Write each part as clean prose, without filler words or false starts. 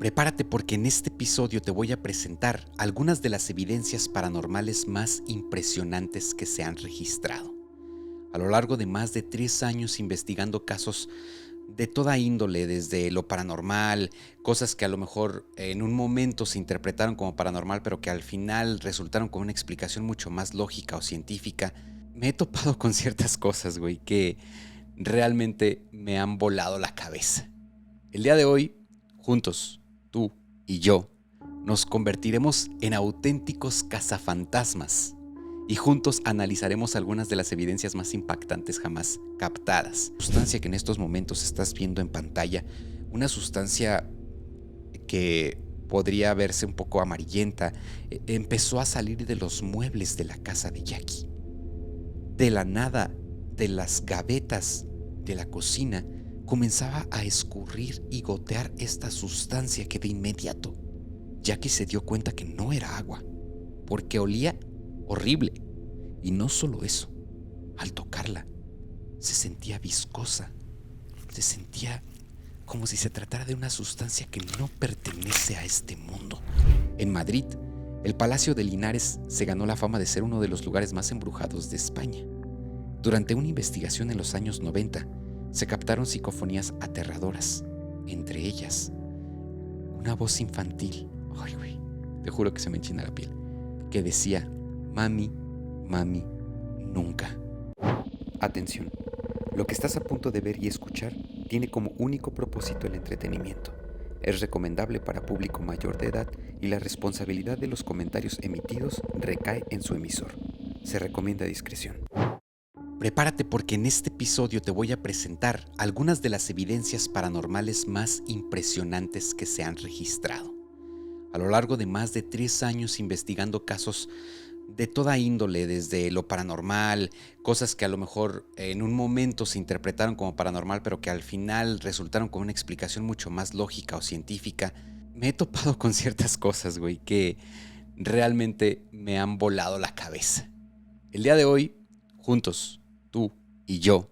Prepárate porque en este episodio te voy a presentar algunas de las evidencias paranormales más impresionantes que se han registrado. A lo largo de más de 3 años investigando casos de toda índole, desde lo paranormal, cosas que a lo mejor en un momento se interpretaron como paranormal, pero que al final resultaron con una explicación mucho más lógica o científica, me he topado con ciertas cosas, güey, que realmente me han volado la cabeza. El día de hoy, juntos, tú y yo, nos convertiremos en auténticos cazafantasmas y juntos analizaremos algunas de las evidencias más impactantes jamás captadas. La sustancia que en estos momentos estás viendo en pantalla, una sustancia que podría verse un poco amarillenta, empezó a salir de los muebles de la casa de Jackie. De la nada, de las gavetas de la cocina, comenzaba a escurrir y gotear esta sustancia que de inmediato Jackie se dio cuenta que no era agua, porque olía horrible. Y no solo eso, al tocarla, se sentía viscosa, se sentía como si se tratara de una sustancia que no pertenece a este mundo. En Madrid, el Palacio de Linares se ganó la fama de ser uno de los lugares más embrujados de España. Durante una investigación en los años 90, se captaron psicofonías aterradoras, entre ellas una voz infantil, ay güey, te juro que se me enchina la piel, que decía: mami, mami, nunca. Atención, lo que estás a punto de ver y escuchar tiene como único propósito el entretenimiento. Es recomendable para público mayor de edad y la responsabilidad de los comentarios emitidos recae en su emisor. Se recomienda discreción. Prepárate porque en este episodio te voy a presentar algunas de las evidencias paranormales más impresionantes que se han registrado. A lo largo de más de 3 años investigando casos de toda índole, desde lo paranormal, cosas que a lo mejor en un momento se interpretaron como paranormal, pero que al final resultaron con una explicación mucho más lógica o científica, me he topado con ciertas cosas, güey, que realmente me han volado la cabeza. El día de hoy, juntos, tú y yo,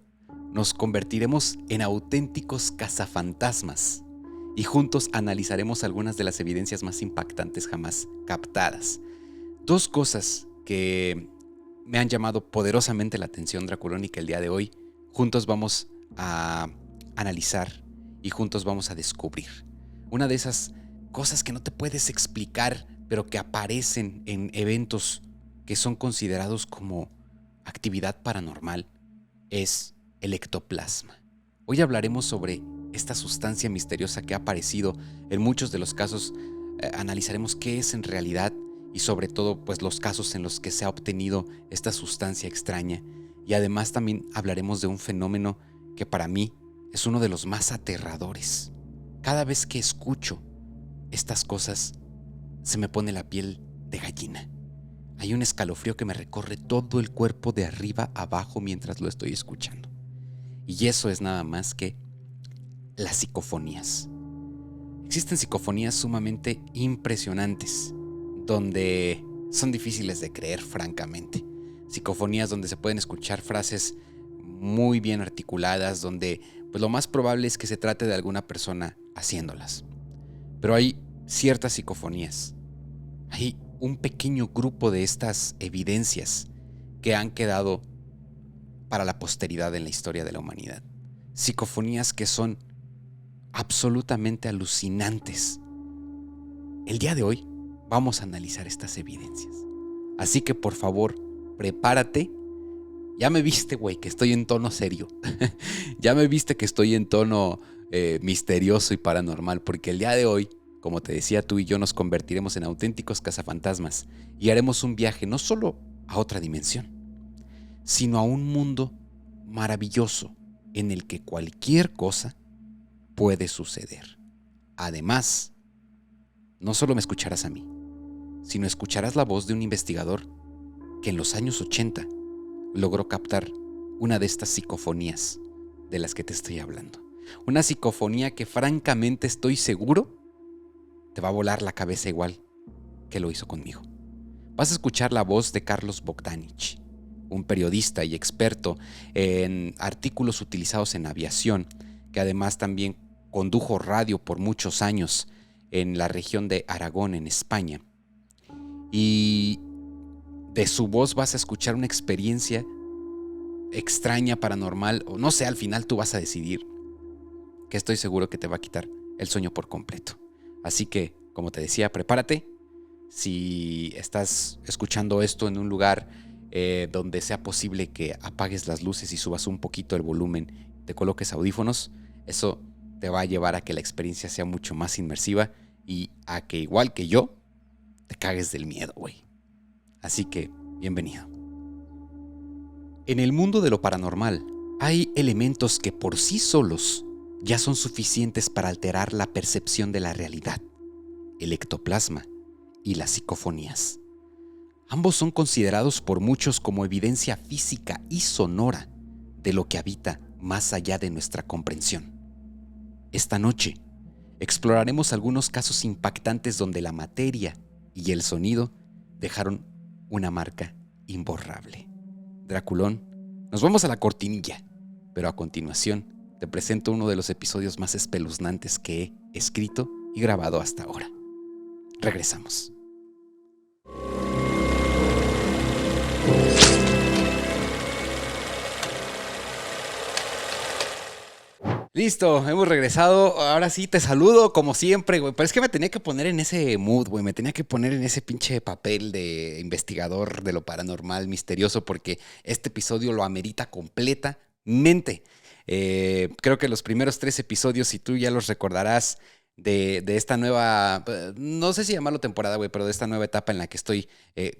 nos convertiremos en auténticos cazafantasmas y juntos analizaremos algunas de las evidencias más impactantes jamás captadas. 2 cosas que me han llamado poderosamente la atención draculónica el día de hoy, juntos vamos a analizar y juntos vamos a descubrir. Una de esas cosas que no te puedes explicar, pero que aparecen en eventos que son considerados como actividad paranormal, es el ectoplasma. Hoy hablaremos sobre esta sustancia misteriosa que ha aparecido en muchos de los casos. Analizaremos qué es en realidad y sobre todo pues los casos en los que se ha obtenido esta sustancia extraña, y además también hablaremos de un fenómeno que para mí es uno de los más aterradores. Cada vez que escucho estas cosas se me pone la piel de gallina. Hay un escalofrío que me recorre todo el cuerpo de arriba a abajo mientras lo estoy escuchando. Y eso es nada más que las psicofonías. Existen psicofonías sumamente impresionantes, donde son difíciles de creer, francamente. Psicofonías donde se pueden escuchar frases muy bien articuladas, donde pues lo más probable es que se trate de alguna persona haciéndolas. Pero hay ciertas psicofonías, hay un pequeño grupo de estas evidencias que han quedado para la posteridad en la historia de la humanidad. Psicofonías que son absolutamente alucinantes. El día de hoy vamos a analizar estas evidencias. Así que por favor, prepárate. Ya me viste, güey, que estoy en tono serio. Ya me viste que estoy en tono misterioso y paranormal, porque el día de hoy, como te decía, tú y yo nos convertiremos en auténticos cazafantasmas y haremos un viaje no solo a otra dimensión, sino a un mundo maravilloso en el que cualquier cosa puede suceder. Además, no solo me escucharás a mí, sino escucharás la voz de un investigador que en los años 80 logró captar una de estas psicofonías de las que te estoy hablando. Una psicofonía que francamente estoy seguro te va a volar la cabeza igual que lo hizo conmigo. Vas a escuchar la voz de Carlos Bogdanich, un periodista y experto en artículos utilizados en aviación, que además también condujo radio por muchos años en la región de Aragón, en España. Y de su voz vas a escuchar una experiencia extraña, paranormal, o no sé, al final tú vas a decidir, que estoy seguro que te va a quitar el sueño por completo. Así que, como te decía, prepárate. Si estás escuchando esto en un lugar donde sea posible que apagues las luces y subas un poquito el volumen, te coloques audífonos, eso te va a llevar a que la experiencia sea mucho más inmersiva y a que, igual que yo, te cagues del miedo, güey. Así que, bienvenido. En el mundo de lo paranormal, hay elementos que por sí solos ya son suficientes para alterar la percepción de la realidad: el ectoplasma y las psicofonías. Ambos son considerados por muchos como evidencia física y sonora de lo que habita más allá de nuestra comprensión. Esta noche exploraremos algunos casos impactantes donde la materia y el sonido dejaron una marca imborrable. Draculón, nos vamos a la cortinilla, pero a continuación te presento uno de los episodios más espeluznantes que he escrito y grabado hasta ahora. Regresamos. Listo, hemos regresado. Ahora sí te saludo como siempre, güey. Pero es que me tenía que poner en ese mood, güey. Me tenía que poner en ese pinche papel de investigador de lo paranormal, misterioso, porque este episodio lo amerita completamente. Creo que los primeros 3 episodios, si tú ya los recordarás, de esta nueva, no sé si llamarlo temporada, güey, pero de esta nueva etapa en la que estoy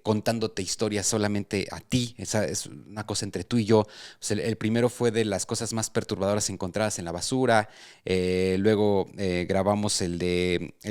contándote historias solamente a ti. Esa es una cosa entre tú y yo. O sea, el primero fue de las cosas más perturbadoras encontradas en la basura. Luego grabamos el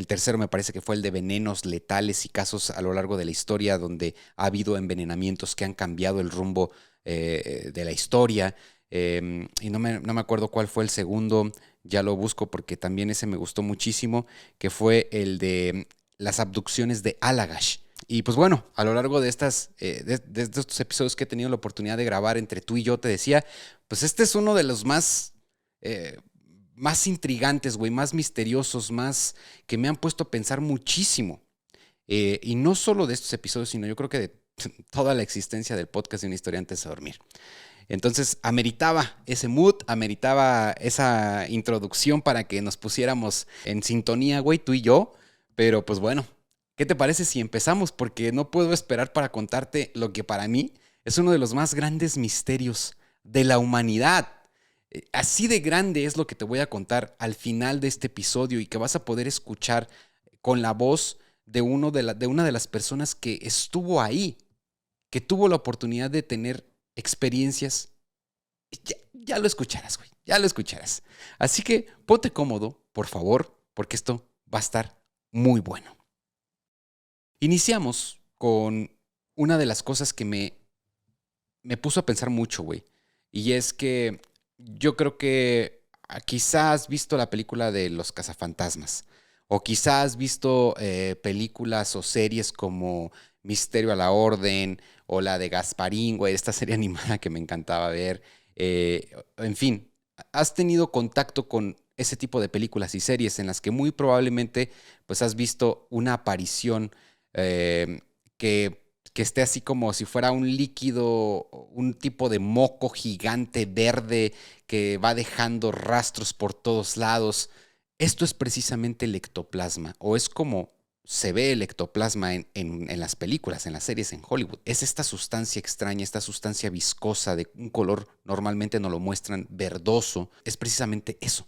tercero, me parece que fue el de venenos letales y casos a lo largo de la historia donde ha habido envenenamientos que han cambiado el rumbo de la historia. Y no me acuerdo cuál fue el segundo. Ya lo busco porque también ese me gustó muchísimo, que fue el de las abducciones de Allagash. Y pues bueno, a lo largo de estos episodios que he tenido la oportunidad de grabar entre tú y yo, te decía, pues este es uno de los más intrigantes, güey, más misteriosos, más que me han puesto a pensar muchísimo. Y no solo de estos episodios, sino yo creo que de toda la existencia del podcast de Una Historia Antes de Dormir. Entonces ameritaba ese mood, ameritaba esa introducción para que nos pusiéramos en sintonía, güey, tú y yo. Pero pues bueno, ¿qué te parece si empezamos? Porque no puedo esperar para contarte lo que para mí es uno de los más grandes misterios de la humanidad. Así de grande es lo que te voy a contar al final de este episodio y que vas a poder escuchar con la voz de una de las personas que estuvo ahí, que tuvo la oportunidad de tener experiencias. Ya lo escucharás, güey, ya lo escucharás. Así que ponte cómodo, por favor, porque esto va a estar muy bueno. Iniciamos con una de las cosas que me puso a pensar mucho, güey. Y es que yo creo que quizás has visto la película de Los Cazafantasmas. O quizás has visto películas o series como Misterio a la Orden o la de Gasparín, güey, esta serie animada que me encantaba ver. En fin, has tenido contacto con ese tipo de películas y series en las que muy probablemente pues has visto una aparición eh, que esté así como si fuera un líquido, un tipo de moco gigante verde que va dejando rastros por todos lados. Esto es precisamente el ectoplasma, o es como se ve el ectoplasma en las películas, en las series en Hollywood. Es esta sustancia extraña, esta sustancia viscosa de un color, normalmente nos lo muestran verdoso. Es precisamente eso.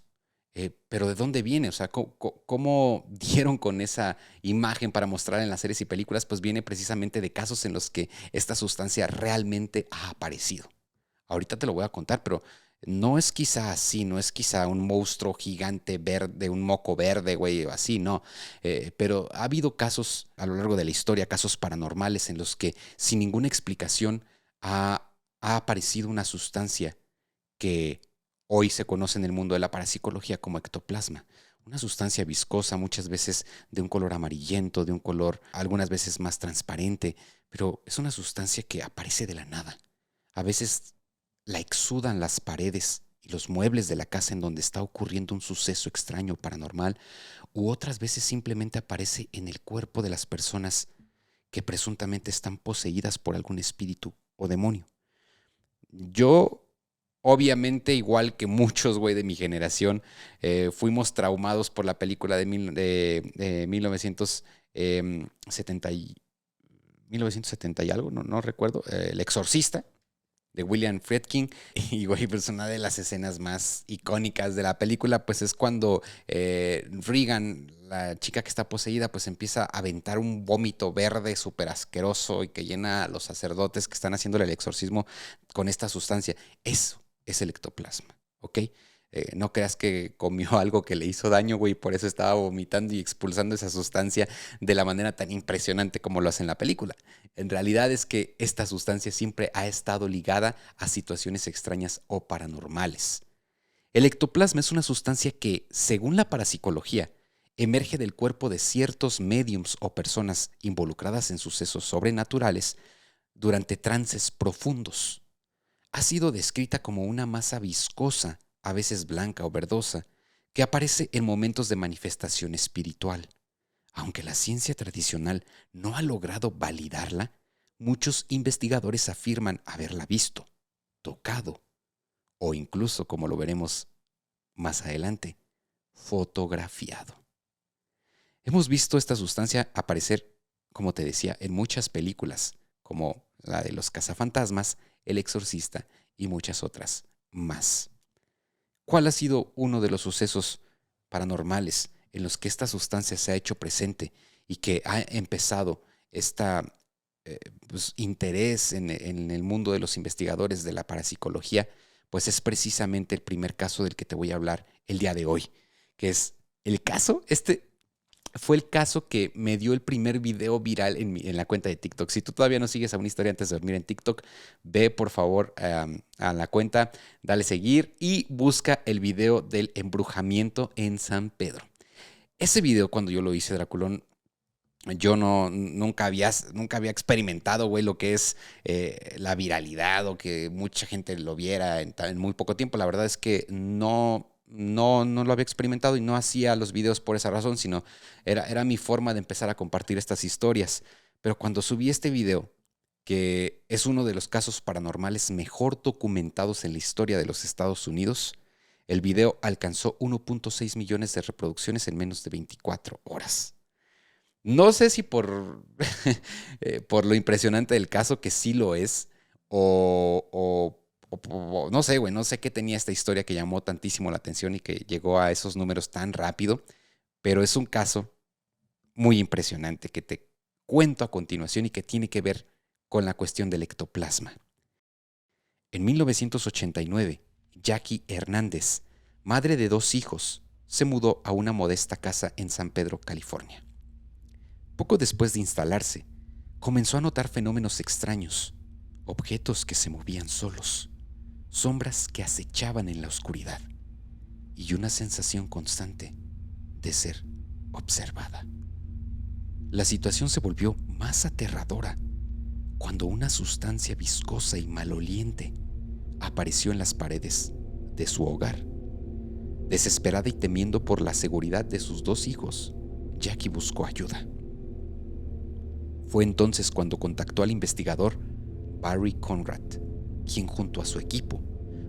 Pero ¿de dónde viene? O sea, ¿cómo dieron con esa imagen para mostrar en las series y películas? Pues viene precisamente de casos en los que esta sustancia realmente ha aparecido. Ahorita te lo voy a contar, pero no es quizá así, no es quizá un monstruo gigante verde, un moco verde, güey, así, no. Pero ha habido casos a lo largo de la historia, casos paranormales en los que sin ninguna explicación ha aparecido una sustancia que hoy se conoce en el mundo de la parapsicología como ectoplasma. Una sustancia viscosa, muchas veces de un color amarillento, de un color algunas veces más transparente, pero es una sustancia que aparece de la nada. A veces la exudan las paredes y los muebles de la casa en donde está ocurriendo un suceso extraño paranormal, u otras veces simplemente aparece en el cuerpo de las personas que presuntamente están poseídas por algún espíritu o demonio. Yo, obviamente, igual que muchos, güey, de mi generación, fuimos traumados por la película de 1970 y algo, no recuerdo, El Exorcista, de William Friedkin. Y, güey, pues una de las escenas más icónicas de la película, pues es cuando Regan, la chica que está poseída, pues empieza a aventar un vómito verde súper asqueroso y que llena a los sacerdotes que están haciéndole el exorcismo con esta sustancia. Eso es el ectoplasma, ¿ok? No creas que comió algo que le hizo daño, güey, por eso estaba vomitando y expulsando esa sustancia de la manera tan impresionante como lo hace en la película. En realidad es que esta sustancia siempre ha estado ligada a situaciones extrañas o paranormales. El ectoplasma es una sustancia que, según la parapsicología, emerge del cuerpo de ciertos médiums o personas involucradas en sucesos sobrenaturales durante trances profundos. Ha sido descrita como una masa viscosa, a veces blanca o verdosa, que aparece en momentos de manifestación espiritual. Aunque la ciencia tradicional no ha logrado validarla, muchos investigadores afirman haberla visto, tocado o incluso, como lo veremos más adelante, fotografiado. Hemos visto esta sustancia aparecer, como te decía, en muchas películas, como la de Los Cazafantasmas, El Exorcista y muchas otras más. ¿Cuál ha sido uno de los sucesos paranormales en los que esta sustancia se ha hecho presente y que ha empezado este interés en el mundo de los investigadores de la parapsicología? Pues es precisamente el primer caso del que te voy a hablar el día de hoy, que es el caso, fue el caso que me dio el primer video viral en la cuenta de TikTok. Si tú todavía no sigues a Una Historia Antes de Dormir en TikTok, ve por favor a la cuenta, dale seguir y busca el video del embrujamiento en San Pedro. Ese video, cuando yo lo hice, Draculón, yo nunca había experimentado, güey, lo que es la viralidad o que mucha gente lo viera en muy poco tiempo. La verdad es que no lo había experimentado y no hacía los videos por esa razón, sino era mi forma de empezar a compartir estas historias. Pero cuando subí este video, que es uno de los casos paranormales mejor documentados en la historia de los Estados Unidos, el video alcanzó 1.6 millones de reproducciones en menos de 24 horas. No sé si por lo impresionante del caso, que sí lo es, o no sé, güey, no sé qué tenía esta historia que llamó tantísimo la atención y que llegó a esos números tan rápido, pero es un caso muy impresionante que te cuento a continuación y que tiene que ver con la cuestión del ectoplasma. En 1989, Jackie Hernández, madre de 2 hijos, se mudó a una modesta casa en San Pedro, California. Poco después de instalarse, comenzó a notar fenómenos extraños, objetos que se movían solos, sombras que acechaban en la oscuridad y una sensación constante de ser observada. La situación se volvió más aterradora cuando una sustancia viscosa y maloliente apareció en las paredes de su hogar. Desesperada y temiendo por la seguridad de sus 2 hijos, Jackie buscó ayuda. Fue entonces cuando contactó al investigador Barry Conrad, quien junto a su equipo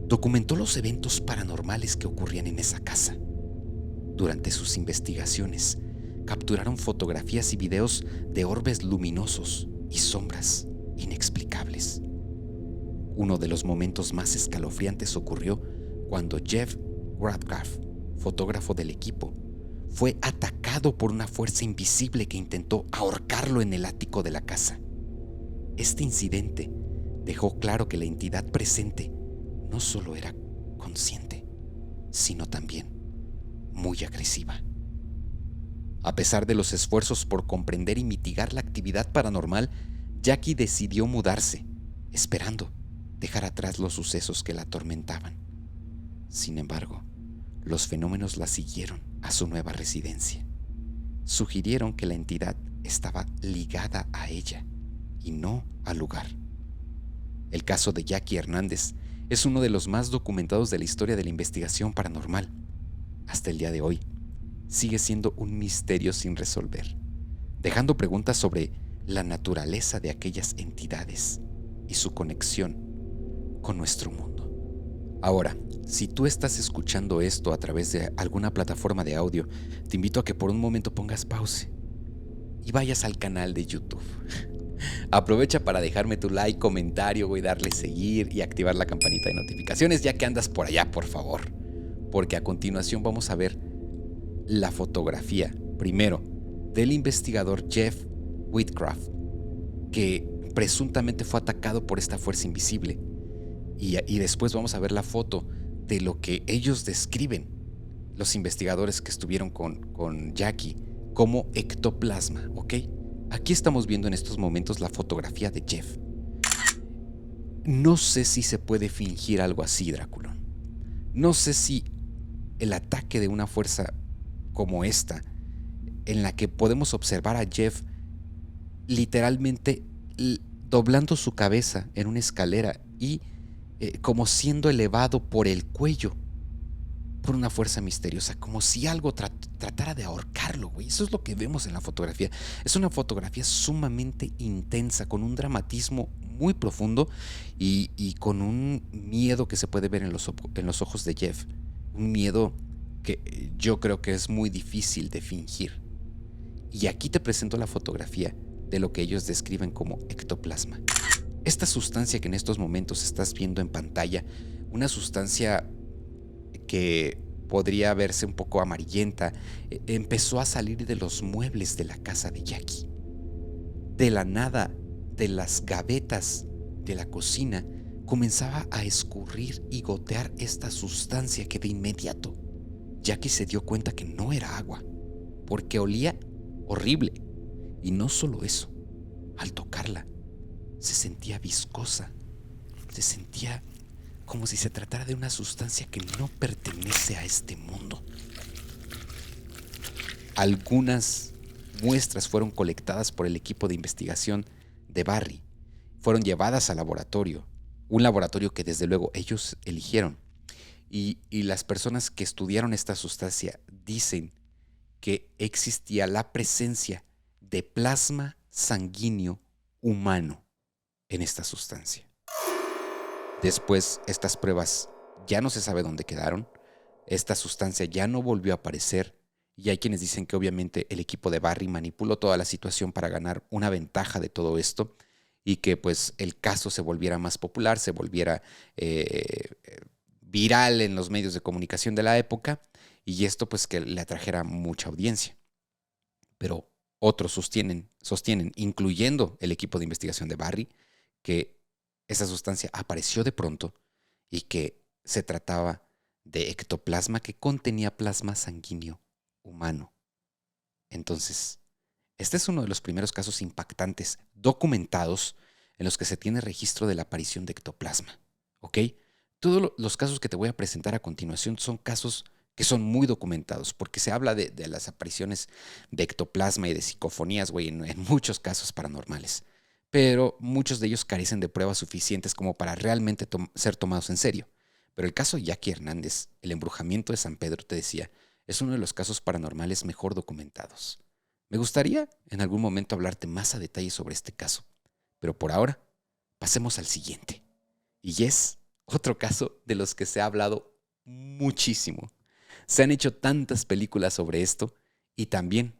documentó los eventos paranormales que ocurrían en esa casa. Durante sus investigaciones, capturaron fotografías y videos de orbes luminosos y sombras inexplicables. Uno de los momentos más escalofriantes ocurrió cuando Jeff Radcliffe, fotógrafo del equipo, fue atacado por una fuerza invisible que intentó ahorcarlo en el ático de la casa. Este incidente dejó claro que la entidad presente no solo era consciente, sino también muy agresiva. A pesar de los esfuerzos por comprender y mitigar la actividad paranormal, Jackie decidió mudarse, esperando dejar atrás los sucesos que la atormentaban. Sin embargo, los fenómenos la siguieron a su nueva residencia. Sugirieron que la entidad estaba ligada a ella y no al lugar. El caso de Jackie Hernández Es uno de los más documentados de la historia de la investigación paranormal. Hasta el día de hoy, sigue siendo un misterio sin resolver, dejando preguntas sobre la naturaleza de aquellas entidades y su conexión con nuestro mundo. Ahora, si tú estás escuchando esto a través de alguna plataforma de audio, te invito a que por un momento pongas pause y vayas al canal de YouTube. Aprovecha para dejarme tu like, comentario, güey, darle seguir y activar la campanita de notificaciones ya que andas por allá, por favor. Porque a continuación vamos a ver la fotografía, primero, del investigador Jeff Whitcroft, que presuntamente fue atacado por esta fuerza invisible. Y después vamos a ver la foto de lo que ellos describen, los investigadores que estuvieron con Jackie, como ectoplasma, ¿ok? Aquí estamos viendo en estos momentos la fotografía de Jeff. No sé si se puede fingir algo así, Drácula. No sé si el ataque de una fuerza como esta, en la que podemos observar a Jeff literalmente doblando su cabeza en una escalera y como siendo elevado por el cuello por una fuerza misteriosa, como si algo tratara de ahorcarlo, güey. Eso es lo que vemos en la fotografía. Es una fotografía sumamente intensa, con un dramatismo muy profundo y con un miedo que se puede ver en los ojos de Jeff. Un miedo que yo creo que es muy difícil de fingir. Y aquí te presento la fotografía de lo que ellos describen como ectoplasma. Esta sustancia que en estos momentos estás viendo en pantalla, una sustancia que podría verse un poco amarillenta, empezó a salir de los muebles de la casa de Jackie. De la nada, de las gavetas de la cocina, comenzaba a escurrir y gotear esta sustancia que de inmediato Jackie se dio cuenta que no era agua, porque olía horrible. Y no solo eso, al tocarla, se sentía viscosa, se sentía como si se tratara de una sustancia que no pertenece a este mundo. Algunas muestras fueron colectadas por el equipo de investigación de Barry, fueron llevadas al laboratorio, un laboratorio que desde luego ellos eligieron, y las personas que estudiaron esta sustancia dicen que existía la presencia de plasma sanguíneo humano en esta sustancia. Después, estas pruebas ya no se sabe dónde quedaron, esta sustancia ya no volvió a aparecer y hay quienes dicen que obviamente el equipo de Barry manipuló toda la situación para ganar una ventaja de todo esto y que pues el caso se volviera más popular, se volviera viral en los medios de comunicación de la época y esto pues que le atrajera mucha audiencia. Pero otros sostienen, incluyendo el equipo de investigación de Barry, que esa sustancia apareció de pronto y que se trataba de ectoplasma que contenía plasma sanguíneo humano. Entonces, este es uno de los primeros casos impactantes documentados en los que se tiene registro de la aparición de ectoplasma. ¿Ok? Todos los casos que te voy a presentar a continuación son casos que son muy documentados, porque se habla de las apariciones de ectoplasma y de psicofonías, güey, en muchos casos paranormales. Pero muchos de ellos carecen de pruebas suficientes como para realmente ser tomados en serio. Pero el caso de Jackie Hernández, el embrujamiento de San Pedro, te decía, es uno de los casos paranormales mejor documentados. Me gustaría en algún momento hablarte más a detalle sobre este caso, pero por ahora pasemos al siguiente. Y es otro caso de los que se ha hablado muchísimo. Se han hecho tantas películas sobre esto y también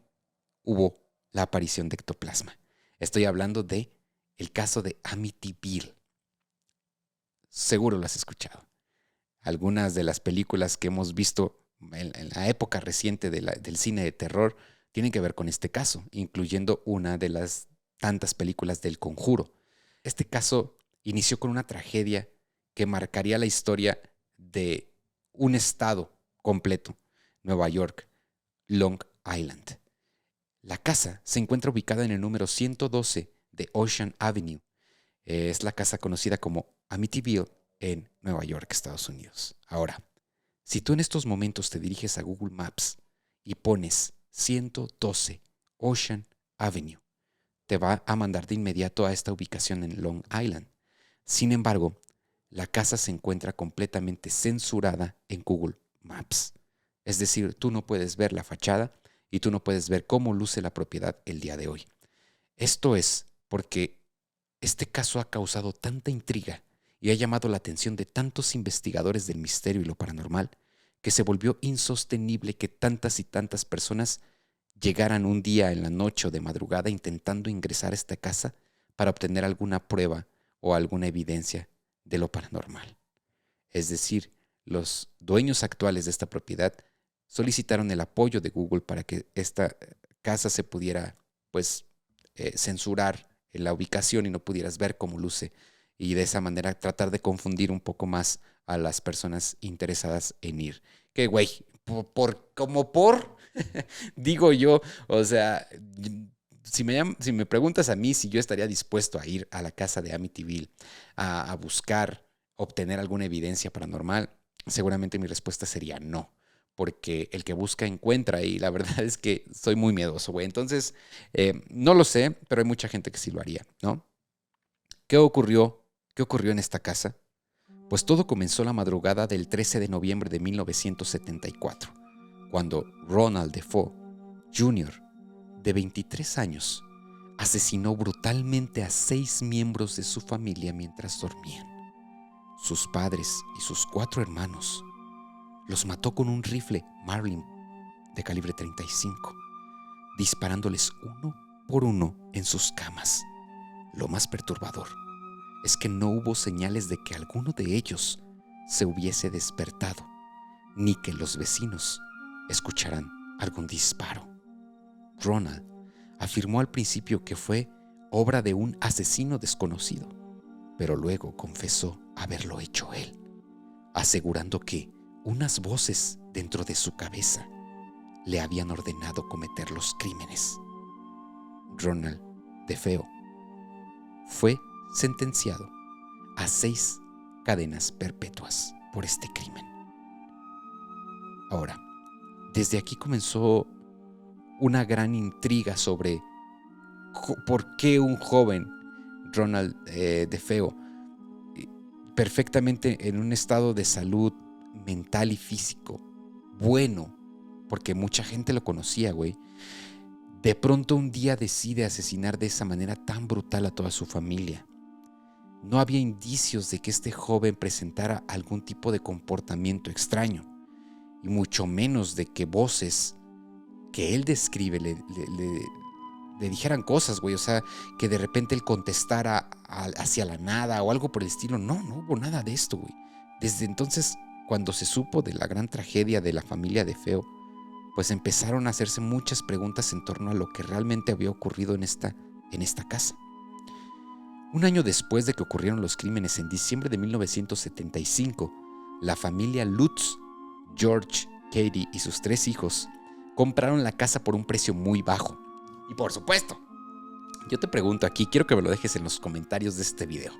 hubo la aparición de ectoplasma. Estoy hablando de el caso de Amityville. Seguro lo has escuchado. Algunas de las películas que hemos visto en la época reciente del cine de terror tienen que ver con este caso, incluyendo una de las tantas películas del Conjuro. Este caso inició con una tragedia que marcaría la historia de un estado completo, Nueva York, Long Island. La casa se encuentra ubicada en el número 112 de Ocean Avenue. Es la casa conocida como Amityville en Nueva York, Estados Unidos. Ahora, si tú en estos momentos te diriges a Google Maps y pones 112 Ocean Avenue, te va a mandar de inmediato a esta ubicación en Long Island. Sin embargo, la casa se encuentra completamente censurada en Google Maps. Es decir, tú no puedes ver la fachada y tú no puedes ver cómo luce la propiedad el día de hoy. Esto es porque este caso ha causado tanta intriga y ha llamado la atención de tantos investigadores del misterio y lo paranormal que se volvió insostenible que tantas y tantas personas llegaran un día en la noche o de madrugada intentando ingresar a esta casa para obtener alguna prueba o alguna evidencia de lo paranormal. Es decir, los dueños actuales de esta propiedad solicitaron el apoyo de Google para que esta casa se pudiera, pues, censurar en la ubicación y no pudieras ver cómo luce, y de esa manera tratar de confundir un poco más a las personas interesadas en ir. Que güey, digo yo, o sea, si me preguntas a mí si yo estaría dispuesto a ir a la casa de Amityville a buscar obtener alguna evidencia paranormal, seguramente mi respuesta sería no, porque el que busca encuentra y la verdad es que soy muy miedoso, güey. Entonces, no lo sé, pero hay mucha gente que sí lo haría, ¿no? ¿Qué ocurrió? ¿Qué ocurrió en esta casa? Pues todo comenzó la madrugada del 13 de noviembre de 1974, cuando Ronald Defoe Jr., de 23 años, asesinó brutalmente a 6 miembros de su familia mientras dormían. Sus padres y sus 4 hermanos. Los mató con un rifle Marlin de calibre 35, disparándoles uno por uno en sus camas. Lo más perturbador es que no hubo señales de que alguno de ellos se hubiese despertado, ni que los vecinos escucharan algún disparo. Ronald afirmó al principio que fue obra de un asesino desconocido, pero luego confesó haberlo hecho él, asegurando que unas voces dentro de su cabeza le habían ordenado cometer los crímenes. Ronald Defoe fue sentenciado a 6 cadenas perpetuas por este crimen. Ahora, desde aquí comenzó una gran intriga sobre por qué un joven, Ronald Defoe, perfectamente en un estado de salud mental y físico bueno, porque mucha gente lo conocía, güey, de pronto un día decide asesinar de esa manera tan brutal a toda su familia. No había indicios de que este joven presentara algún tipo de comportamiento extraño, y mucho menos de que voces que él describe le dijeran cosas, güey. O sea, que de repente él contestara hacia la nada o algo por el estilo. No hubo nada de esto, güey. Desde entonces, cuando se supo de la gran tragedia de la familia Defoe, pues empezaron a hacerse muchas preguntas en torno a lo que realmente había ocurrido en esta casa. Un año después de que ocurrieron los crímenes, en diciembre de 1975, la familia Lutz, George, Katie y sus 3 hijos compraron la casa por un precio muy bajo. Y por supuesto, yo te pregunto aquí, quiero que me lo dejes en los comentarios de este video.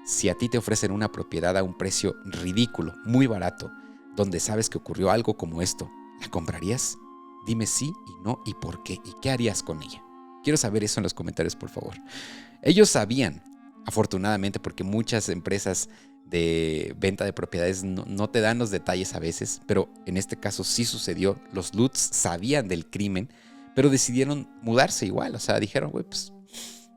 Si a ti te ofrecen una propiedad a un precio ridículo, muy barato, donde sabes que ocurrió algo como esto, ¿la comprarías? Dime sí y no y por qué y qué harías con ella. Quiero saber eso en los comentarios, por favor. Ellos sabían, afortunadamente, porque muchas empresas de venta de propiedades no te dan los detalles a veces, pero en este caso sí sucedió. Los Lutz sabían del crimen, pero decidieron mudarse igual. O sea, dijeron, güey, pues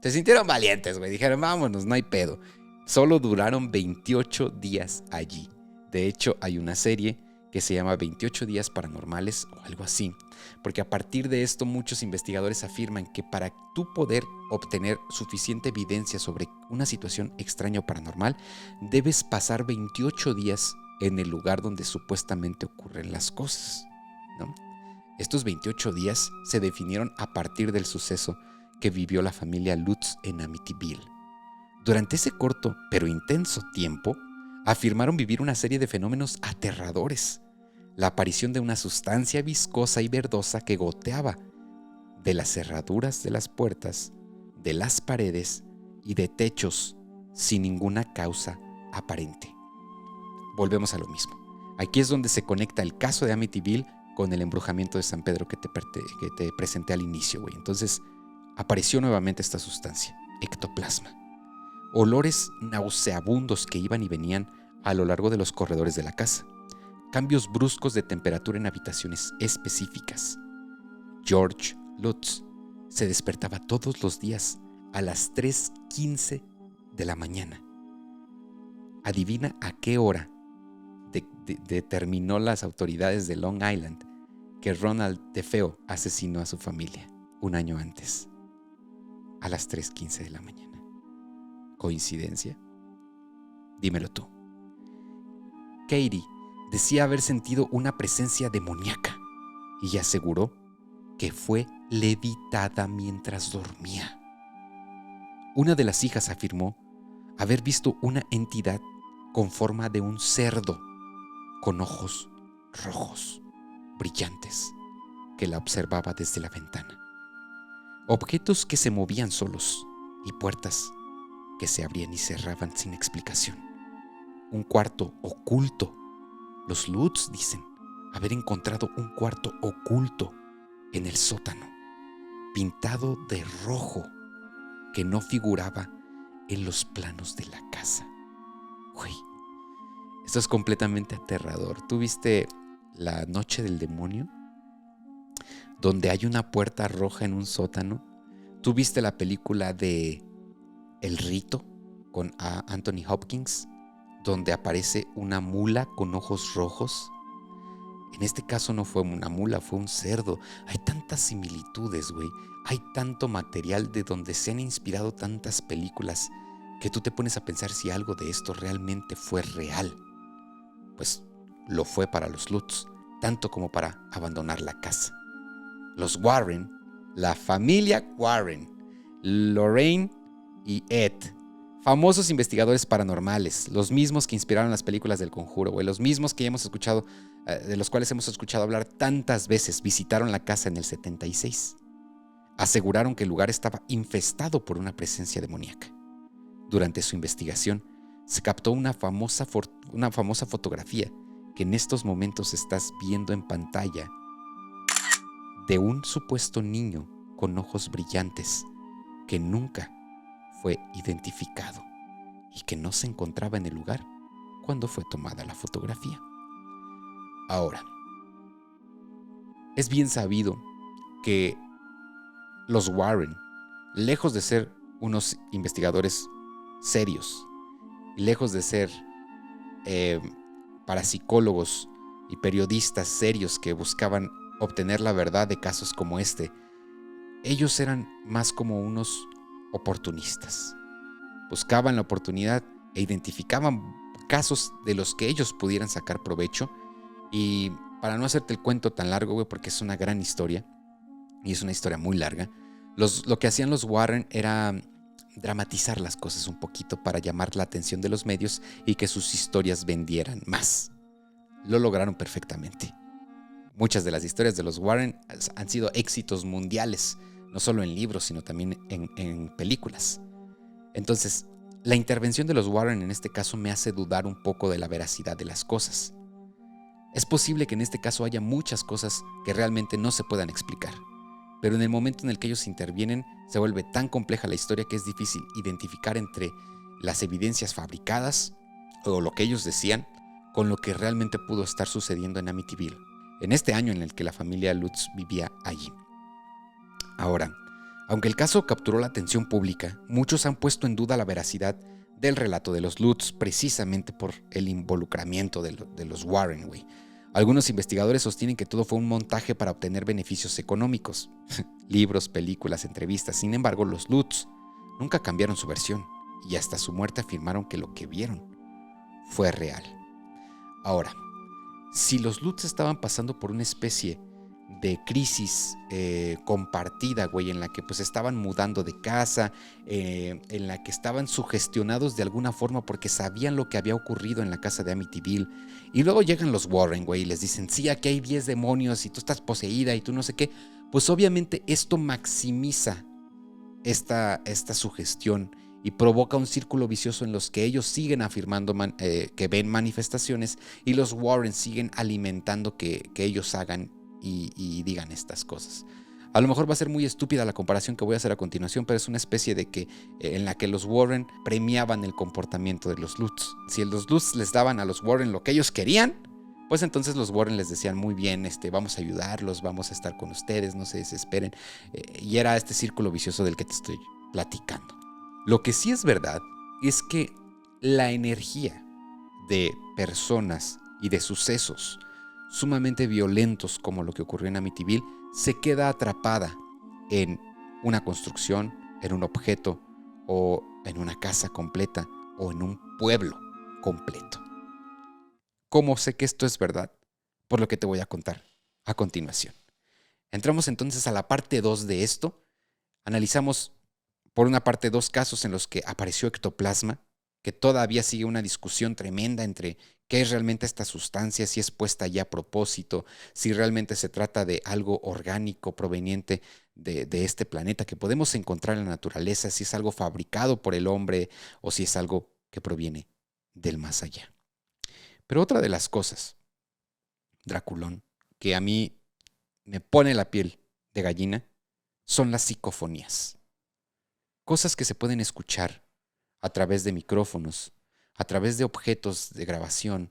se sintieron valientes, güey. Dijeron, vámonos, no hay pedo. Solo duraron 28 días allí. De hecho, hay una serie que se llama 28 días paranormales o algo así. Porque a partir de esto muchos investigadores afirman que para tú poder obtener suficiente evidencia sobre una situación extraña o paranormal, debes pasar 28 días en el lugar donde supuestamente ocurren las cosas, ¿no? Estos 28 días se definieron a partir del suceso que vivió la familia Lutz en Amityville. Durante ese corto pero intenso tiempo, afirmaron vivir una serie de fenómenos aterradores. La aparición de una sustancia viscosa y verdosa que goteaba de las cerraduras de las puertas, de las paredes y de techos sin ninguna causa aparente. Volvemos a lo mismo. Aquí es donde se conecta el caso de Amityville con el embrujamiento de San Pedro que te presenté al inicio, güey. Entonces, apareció nuevamente esta sustancia, ectoplasma. olores nauseabundos que iban y venían a lo largo de los corredores de la casa, cambios bruscos de temperatura en habitaciones específicas. George Lutz se despertaba todos los días a las 3:15 de la mañana. Adivina a qué hora determinó las autoridades de Long Island que Ronald DeFeo asesinó a su familia un año antes, a las 3:15 de la mañana. ¿Coincidencia? Dímelo tú. Katie decía haber sentido una presencia demoníaca y aseguró que fue levitada mientras dormía. Una de las hijas afirmó haber visto una entidad con forma de un cerdo, con ojos rojos, brillantes, que la observaba desde la ventana. Objetos que se movían solos y puertas que se abrían y cerraban sin explicación. Un cuarto oculto. Los Lutz dicen haber encontrado un cuarto oculto en el sótano, pintado de rojo, que no figuraba en los planos de la casa. Güey, esto es completamente aterrador. ¿Tú viste La Noche del Demonio? Donde hay una puerta roja en un sótano. ¿Tú viste la película de El Rito con Anthony Hopkins? Donde aparece una mula con ojos rojos. En este caso no fue una mula, fue un cerdo. Hay tantas similitudes, güey. Hay tanto material de donde se han inspirado tantas películas que tú te pones a pensar si algo de esto realmente fue real. Pues lo fue para los Lutz, tanto como para abandonar la casa. Los Warren, la familia Warren, Lorraine y Ed, famosos investigadores paranormales, los mismos que inspiraron las películas del Conjuro, güey, los mismos que hemos escuchado, de los cuales hemos escuchado hablar tantas veces, visitaron la casa en el 76. Aseguraron que el lugar estaba infestado por una presencia demoníaca. Durante su investigación, se captó una famosa fotografía que en estos momentos estás viendo en pantalla de un supuesto niño con ojos brillantes que nunca fue identificado y que no se encontraba en el lugar cuando fue tomada la fotografía. Ahora, es bien sabido que los Warren, lejos de ser unos investigadores serios, lejos de ser parapsicólogos y periodistas serios que buscaban obtener la verdad de casos como este, ellos eran más como unos oportunistas. Buscaban la oportunidad e identificaban casos de los que ellos pudieran sacar provecho. Y para no hacerte el cuento tan largo, güey, porque es una gran historia y es una historia muy larga, lo que hacían los Warren era dramatizar las cosas un poquito para llamar la atención de los medios y que sus historias vendieran más. Lo lograron perfectamente. Muchas de las historias de los Warren han sido éxitos mundiales, no solo en libros, sino también en películas. Entonces, la intervención de los Warren en este caso me hace dudar un poco de la veracidad de las cosas. Es posible que en este caso haya muchas cosas que realmente no se puedan explicar, pero en el momento en el que ellos intervienen se vuelve tan compleja la historia que es difícil identificar entre las evidencias fabricadas o lo que ellos decían con lo que realmente pudo estar sucediendo en Amityville, en este año en el que la familia Lutz vivía allí. Ahora, aunque el caso capturó la atención pública, muchos han puesto en duda la veracidad del relato de los Lutz precisamente por el involucramiento de los Warren, güey. Algunos investigadores sostienen que todo fue un montaje para obtener beneficios económicos. Libros, películas, entrevistas. Sin embargo, los Lutz nunca cambiaron su versión y hasta su muerte afirmaron que lo que vieron fue real. Ahora, si los Lutz estaban pasando por una especie de crisis compartida, güey, en la que pues estaban mudando de casa, en la que estaban sugestionados de alguna forma porque sabían lo que había ocurrido en la casa de Amityville, y luego llegan los Warren, güey, y les dicen, sí, aquí hay 10 demonios y tú estás poseída y tú no sé qué, pues obviamente esto maximiza esta sugestión y provoca un círculo vicioso en los que ellos siguen afirmando que ven manifestaciones y los Warren siguen alimentando que ellos hagan y digan estas cosas. A lo mejor va a ser muy estúpida la comparación que voy a hacer a continuación, pero es una especie de que en la que los Warren premiaban el comportamiento de los Lutz. Si los Lutz les daban a los Warren lo que ellos querían, pues entonces los Warren les decían, muy bien, vamos a ayudarlos, vamos a estar con ustedes, no se desesperen. Y era este círculo vicioso del que te estoy platicando. Lo que sí es verdad es que la energía de personas y de sucesos sumamente violentos como lo que ocurrió en Amityville se queda atrapada en una construcción, en un objeto o en una casa completa o en un pueblo completo. ¿Cómo sé que esto es verdad? Por lo que te voy a contar a continuación. Entramos entonces a la parte 2 de esto. Analizamos por una parte 2 casos en los que apareció ectoplasma, que todavía sigue una discusión tremenda entre qué es realmente esta sustancia, si es puesta ya a propósito, si realmente se trata de algo orgánico proveniente de este planeta que podemos encontrar en la naturaleza, si es algo fabricado por el hombre o si es algo que proviene del más allá. Pero otra de las cosas, Draculón, que a mí me pone la piel de gallina, son las psicofonías. Cosas que se pueden escuchar a través de micrófonos, a través de objetos de grabación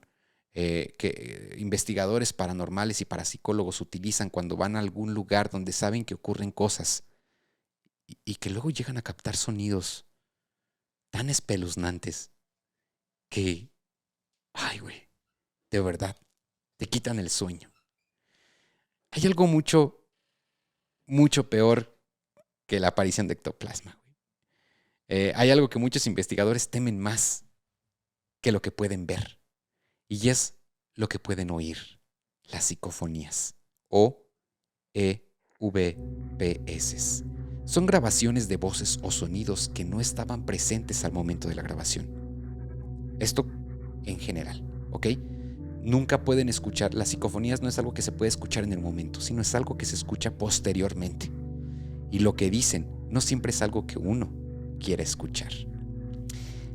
que investigadores paranormales y parapsicólogos utilizan cuando van a algún lugar donde saben que ocurren cosas y que luego llegan a captar sonidos tan espeluznantes que, ay güey, de verdad, te quitan el sueño. Hay algo mucho, mucho peor que la aparición de ectoplasma. Hay algo que muchos investigadores temen más que lo que pueden ver. Y es lo que pueden oír, las psicofonías o EVPs. Son grabaciones de voces o sonidos que no estaban presentes al momento de la grabación. Esto en general, ¿ok? Nunca pueden escuchar, las psicofonías no es algo que se puede escuchar en el momento, sino es algo que se escucha posteriormente. Y lo que dicen no siempre es algo que uno quiere escuchar.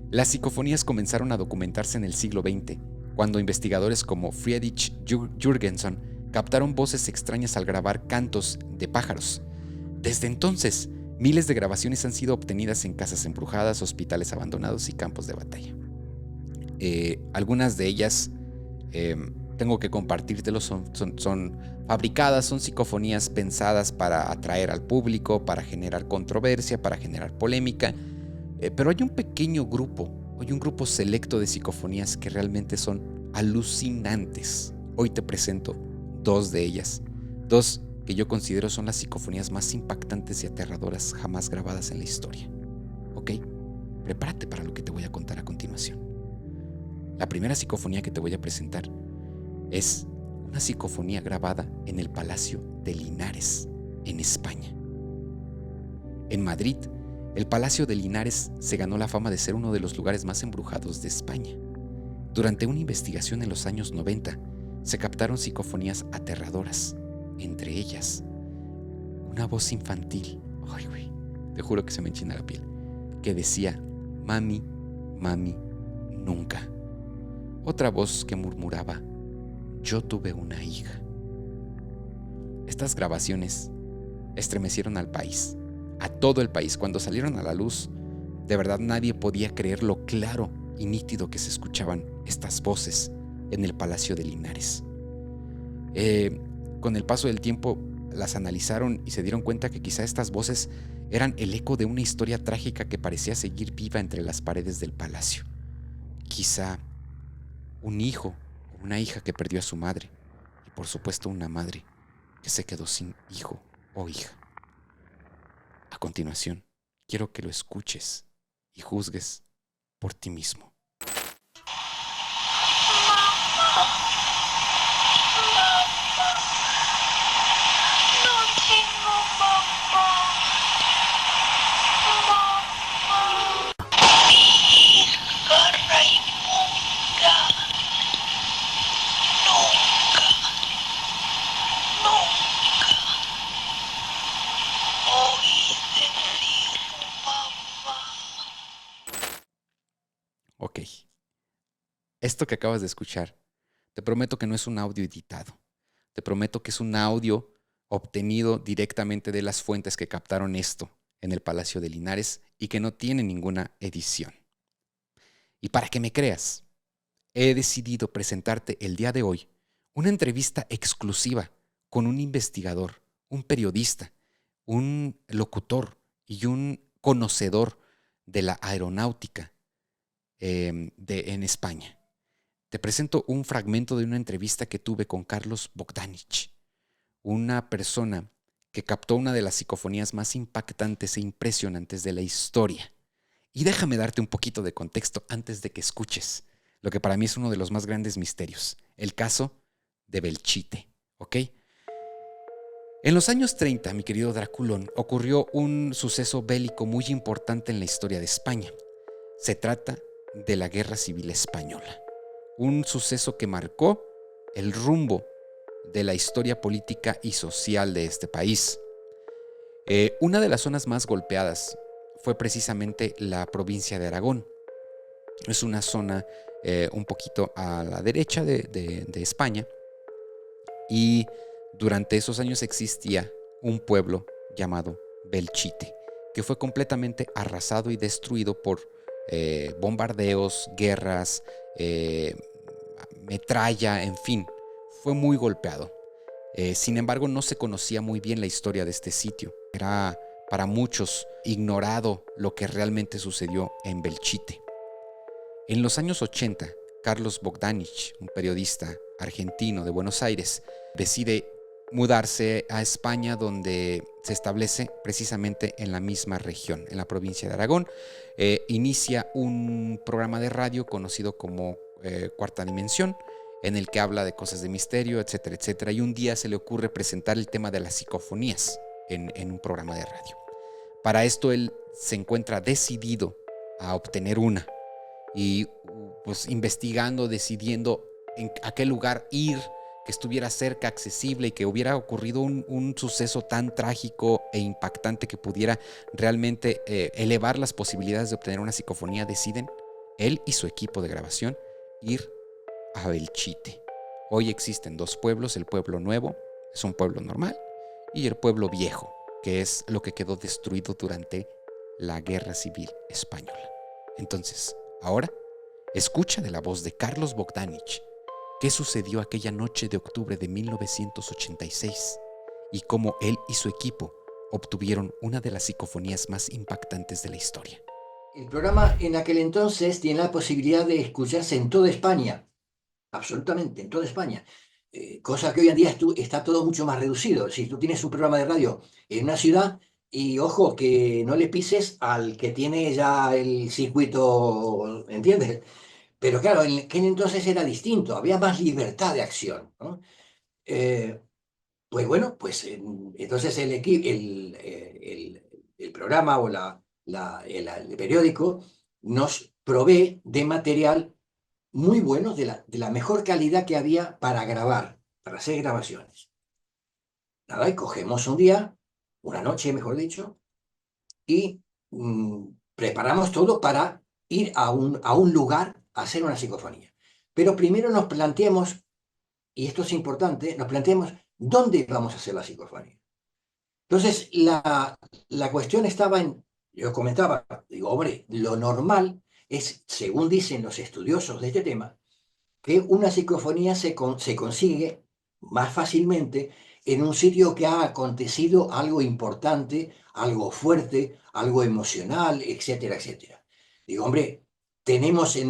Las psicofonías comenzaron a documentarse en el siglo XX, cuando investigadores como Friedrich Jürgenson captaron voces extrañas al grabar cantos de pájaros. Desde entonces, miles de grabaciones han sido obtenidas en casas embrujadas, hospitales abandonados y campos de batalla. Algunas de ellas, tengo que compartírtelos, son fabricadas, son psicofonías pensadas para atraer al público, para generar controversia, para generar polémica. Pero hay un pequeño grupo, hay un grupo selecto de psicofonías que realmente son alucinantes. Hoy te presento 2 de ellas, 2 que yo considero son las psicofonías más impactantes y aterradoras jamás grabadas en la historia. ¿Ok? Prepárate para lo que te voy a contar a continuación. La primera psicofonía que te voy a presentar es una psicofonía grabada en el Palacio de Linares, en España. En Madrid, el Palacio de Linares se ganó la fama de ser uno de los lugares más embrujados de España. Durante una investigación en los años 90, se captaron psicofonías aterradoras, entre ellas una voz infantil, ay güey, te juro que se me enchina la piel, que decía, mami, mami, nunca. Otra voz que murmuraba, yo tuve una hija. Estas grabaciones estremecieron al país, a todo el país. Cuando salieron a la luz, de verdad nadie podía creer lo claro y nítido que se escuchaban estas voces en el Palacio de Linares. Con el paso del tiempo las analizaron y se dieron cuenta que quizá estas voces eran el eco de una historia trágica que parecía seguir viva entre las paredes del palacio. Quizá un hijo o una hija que perdió a su madre y por supuesto una madre que se quedó sin hijo o hija. A continuación, quiero que lo escuches y juzgues por ti mismo. Ok, esto que acabas de escuchar, te prometo que no es un audio editado. Te prometo que es un audio obtenido directamente de las fuentes que captaron esto en el Palacio de Linares y que no tiene ninguna edición. Y para que me creas, he decidido presentarte el día de hoy una entrevista exclusiva con un investigador, un periodista, un locutor y un conocedor de la aeronáutica en España. Te presento un fragmento de una entrevista que tuve con Carlos Bogdanich, una persona que captó una de las psicofonías más impactantes e impresionantes de la historia. Y déjame darte un poquito de contexto antes de que escuches lo que para mí es uno de los más grandes misterios, el caso de Belchite, ¿ok? En los años 30, mi querido Draculón, ocurrió un suceso bélico muy importante en la historia de España. Se trata de la Guerra Civil Española, un suceso que marcó el rumbo de la historia política y social de este país. Una de las zonas más golpeadas fue precisamente la provincia de Aragón. Es una zona un poquito a la derecha de España, y durante esos años existía un pueblo llamado Belchite, que fue completamente arrasado y destruido por bombardeos, guerras, metralla, en fin, fue muy golpeado. Sin embargo, no se conocía muy bien la historia de este sitio. Era para muchos ignorado lo que realmente sucedió en Belchite. En los años 80, Carlos Bogdanich, un periodista argentino de Buenos Aires, decide mudarse a España, donde se establece precisamente en la misma región, en la provincia de Aragón. Inicia un programa de radio conocido como Cuarta Dimensión, en el que habla de cosas de misterio, etcétera, etcétera. Y un día se le ocurre presentar el tema de las psicofonías en un programa de radio. Para esto él se encuentra decidido a obtener una. Y pues investigando, decidiendo a qué lugar ir, que estuviera cerca, accesible, y que hubiera ocurrido un suceso tan trágico e impactante que pudiera realmente elevar las posibilidades de obtener una psicofonía, deciden él y su equipo de grabación ir a Belchite. Hoy existen dos pueblos: el pueblo nuevo, es un pueblo normal, y el pueblo viejo, que es lo que quedó destruido durante la Guerra Civil Española. Entonces, ahora, escucha de la voz de Carlos Bogdanich qué sucedió aquella noche de octubre de 1986 y cómo él y su equipo obtuvieron una de las psicofonías más impactantes de la historia. El programa en aquel entonces tiene la posibilidad de escucharse en toda España, absolutamente en toda España, cosa que hoy en día está todo mucho más reducido. Si tú tienes un programa de radio en una ciudad, y ojo, que no le pises al que tiene ya el circuito, ¿entiendes? Pero claro, en aquel entonces era distinto, había más libertad de acción, ¿no? Eh, pues bueno, pues entonces el programa o el periódico nos provee de material muy bueno, de la mejor calidad que había para grabar, para hacer grabaciones. Nada, y cogemos un día, una noche mejor dicho, y preparamos todo para ir a un lugar a hacer una psicofonía. Pero primero nos planteamos, y esto es importante, nos planteamos dónde vamos a hacer la psicofonía. Entonces, la cuestión estaba yo comentaba, digo, hombre, lo normal es, según dicen los estudiosos de este tema, que una psicofonía se consigue más fácilmente en un sitio que ha acontecido algo importante, algo fuerte, algo emocional, etcétera, etcétera. Digo, hombre, tenemos en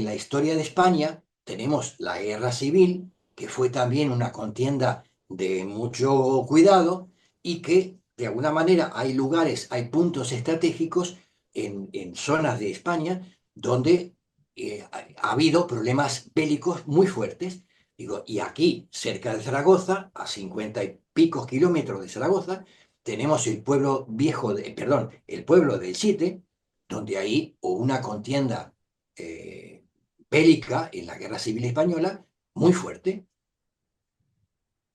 la historia de España, tenemos la guerra civil, que fue también una contienda de mucho cuidado y que de alguna manera hay lugares, hay puntos estratégicos en zonas de España donde ha habido problemas bélicos muy fuertes. Digo, y aquí, cerca de Zaragoza, a 50 y pico kilómetros de Zaragoza, tenemos el pueblo viejo, perdón, el pueblo del Site, donde ahí hubo una contienda bélica en la Guerra Civil Española muy fuerte.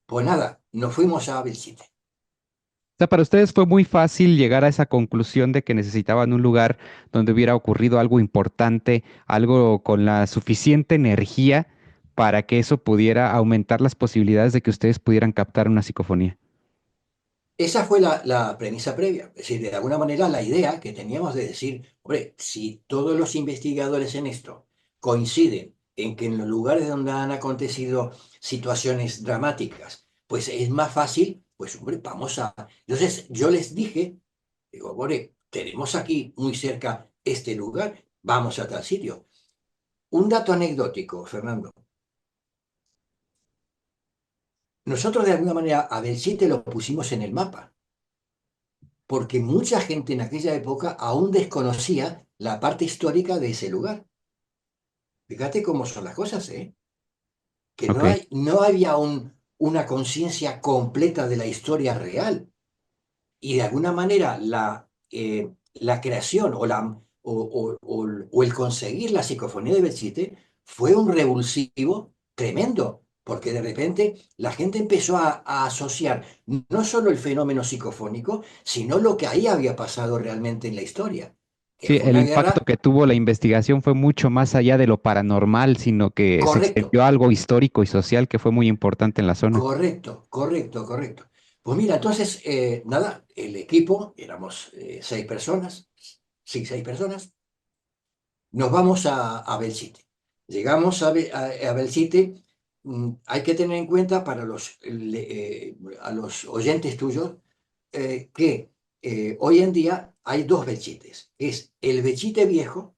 Pues nada, nos fuimos a Belchite. O sea, para ustedes fue muy fácil llegar a esa conclusión de que necesitaban un lugar donde hubiera ocurrido algo importante, algo con la suficiente energía para que eso pudiera aumentar las posibilidades de que ustedes pudieran captar una psicofonía. Esa fue la premisa previa. Es decir, de alguna manera la idea que teníamos de decir, hombre, si todos los investigadores en esto coinciden en que en los lugares donde han acontecido situaciones dramáticas, pues es más fácil, pues hombre, vamos a... Entonces yo les dije, digo, hombre, tenemos aquí muy cerca este lugar, vamos a tal sitio. Un dato anecdótico, Fernando. Nosotros de alguna manera a Belchite lo pusimos en el mapa, porque mucha gente en aquella época aún desconocía la parte histórica de ese lugar. Fíjate cómo son las cosas, ¿eh? Que Ok. no había una conciencia completa de la historia real. Y de alguna manera la creación o el conseguir la psicofonía de Belchite fue un revulsivo tremendo, porque de repente la gente empezó a asociar no solo el fenómeno psicofónico, sino lo que ahí había pasado realmente en la historia, que Sí, fue el una impacto guerra. que tuvo la investigación fue mucho más allá de lo paranormal, sino que se Correcto, extendió a algo histórico y social que fue muy importante en la zona. correcto, correcto, correcto. Pues mira, entonces, nada, el equipo, éramos 6 personas, sí, 6 personas. Nos vamos a Belchite. Llegamos a Belchite. Hay que tener en cuenta para a los oyentes tuyos que hoy en día hay dos Belchites. Es el Belchite viejo,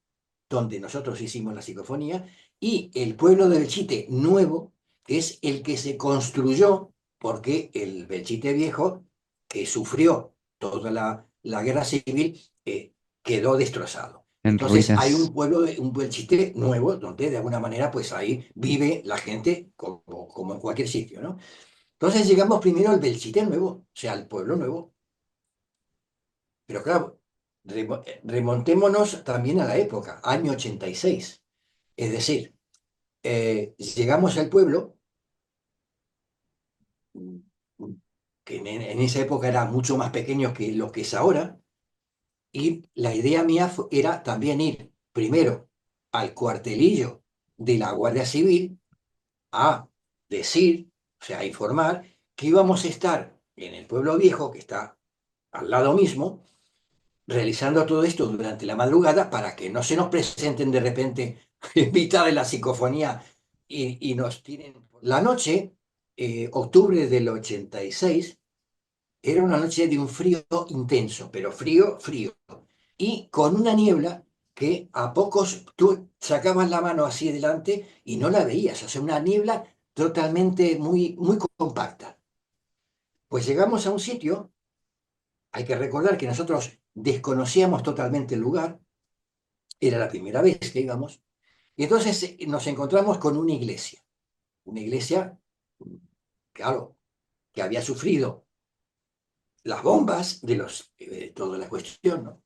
donde nosotros hicimos la psicofonía, y el pueblo de Belchite nuevo, que es el que se construyó porque el Belchite viejo, que sufrió toda la guerra civil, quedó destrozado. En Entonces hay ruinas. un Belchite nuevo, donde de alguna manera pues ahí vive la gente como en cualquier sitio, ¿no? Entonces llegamos primero al Belchite nuevo, o sea, al pueblo nuevo. Pero claro, remontémonos también a la época, año 86. Es decir, llegamos al pueblo, mm, que en esa época era mucho más pequeño que lo que es ahora, y la idea mía era también ir primero al cuartelillo de la Guardia Civil a decir, o sea, a informar que íbamos a estar en el pueblo viejo, que está al lado mismo, realizando todo esto durante la madrugada para que no se nos presenten de repente en mitad de la psicofonía y nos tiren. La noche, octubre del 86, era una noche de un frío intenso, pero frío, frío. Y con una niebla que a pocos tú sacabas la mano así delante y no la veías. O sea, una niebla totalmente muy, muy compacta. Pues llegamos a un sitio, hay que recordar que nosotros desconocíamos totalmente el lugar, era la primera vez que íbamos, y entonces nos encontramos con una iglesia, claro, que había sufrido las bombas toda la cuestión, ¿no?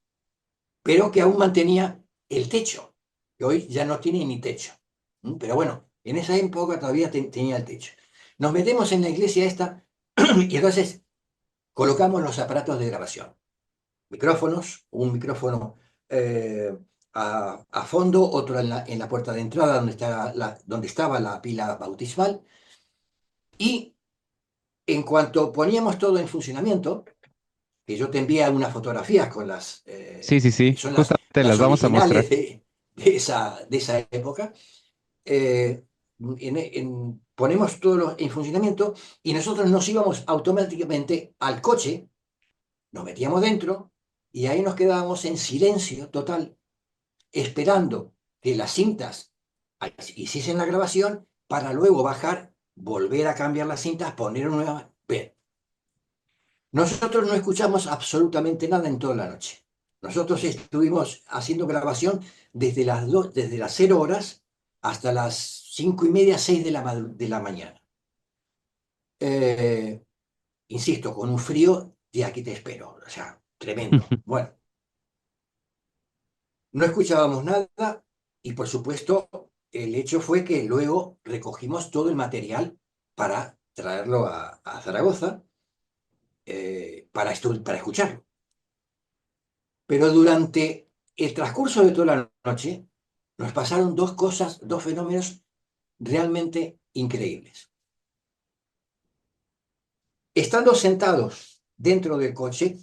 Pero que aún mantenía el techo, que hoy ya no tiene ni techo. Pero bueno, en esa época todavía tenía el techo. Nos metemos en la iglesia esta y entonces colocamos los aparatos de grabación. Micrófonos, un micrófono eh, a fondo, otro en la puerta de entrada donde estaba la pila bautismal. Y en cuanto poníamos todo en funcionamiento, que yo te envié unas fotografías Sí, sí, que sí. son Justamente las las vamos a mostrar. originales de esa época, eh, ponemos todo en funcionamiento y nosotros nos íbamos automáticamente al coche, nos metíamos dentro y ahí nos quedábamos en silencio total, esperando que las cintas hiciesen la grabación para luego bajar, volver a cambiar las cintas, poner una nueva. Bien, nosotros no escuchamos absolutamente nada en toda la noche. Nosotros estuvimos haciendo grabación desde las 0 horas hasta las 5:30, 6 de la mañana. Eh, Insisto, con un frío de aquí te espero, o sea, tremendo. Bueno, no escuchábamos nada y por supuesto el hecho fue que luego recogimos todo el material para traerlo a Zaragoza para escucharlo. Pero durante el transcurso de toda la noche nos pasaron dos cosas, dos fenómenos realmente increíbles. Estando sentados dentro del coche,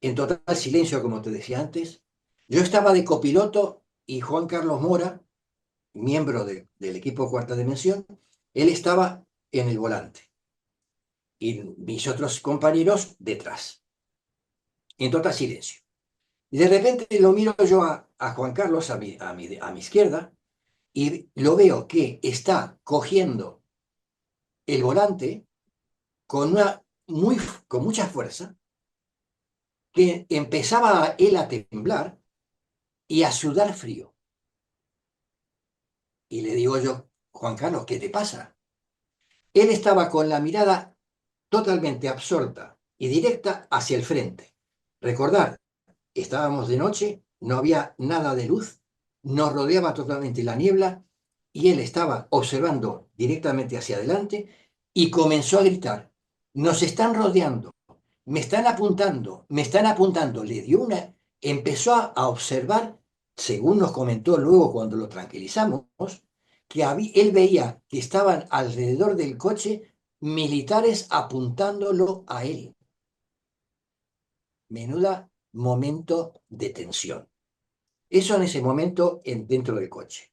en total silencio, como te decía antes. Yo estaba de copiloto y Juan Carlos Mora, miembro del equipo Cuarta Dimensión, él estaba en el volante y mis otros compañeros detrás, en total silencio. Y de repente lo miro yo a Juan Carlos a mi izquierda y lo veo que está cogiendo el volante con, con mucha fuerza, que empezaba él a temblar y a sudar frío. Y le digo yo, Juan Carlos, ¿qué te pasa? Él estaba con la mirada totalmente absorta y directa hacia el frente. Recordad, estábamos de noche, no había nada de luz, nos rodeaba totalmente la niebla y él estaba observando directamente hacia adelante y comenzó a gritar, nos están rodeando, me están apuntando. Le dio empezó a observar, según nos comentó luego cuando lo tranquilizamos, que él veía que estaban alrededor del coche militares apuntándolo a él. Menuda momento de tensión. Eso en ese momento dentro del coche.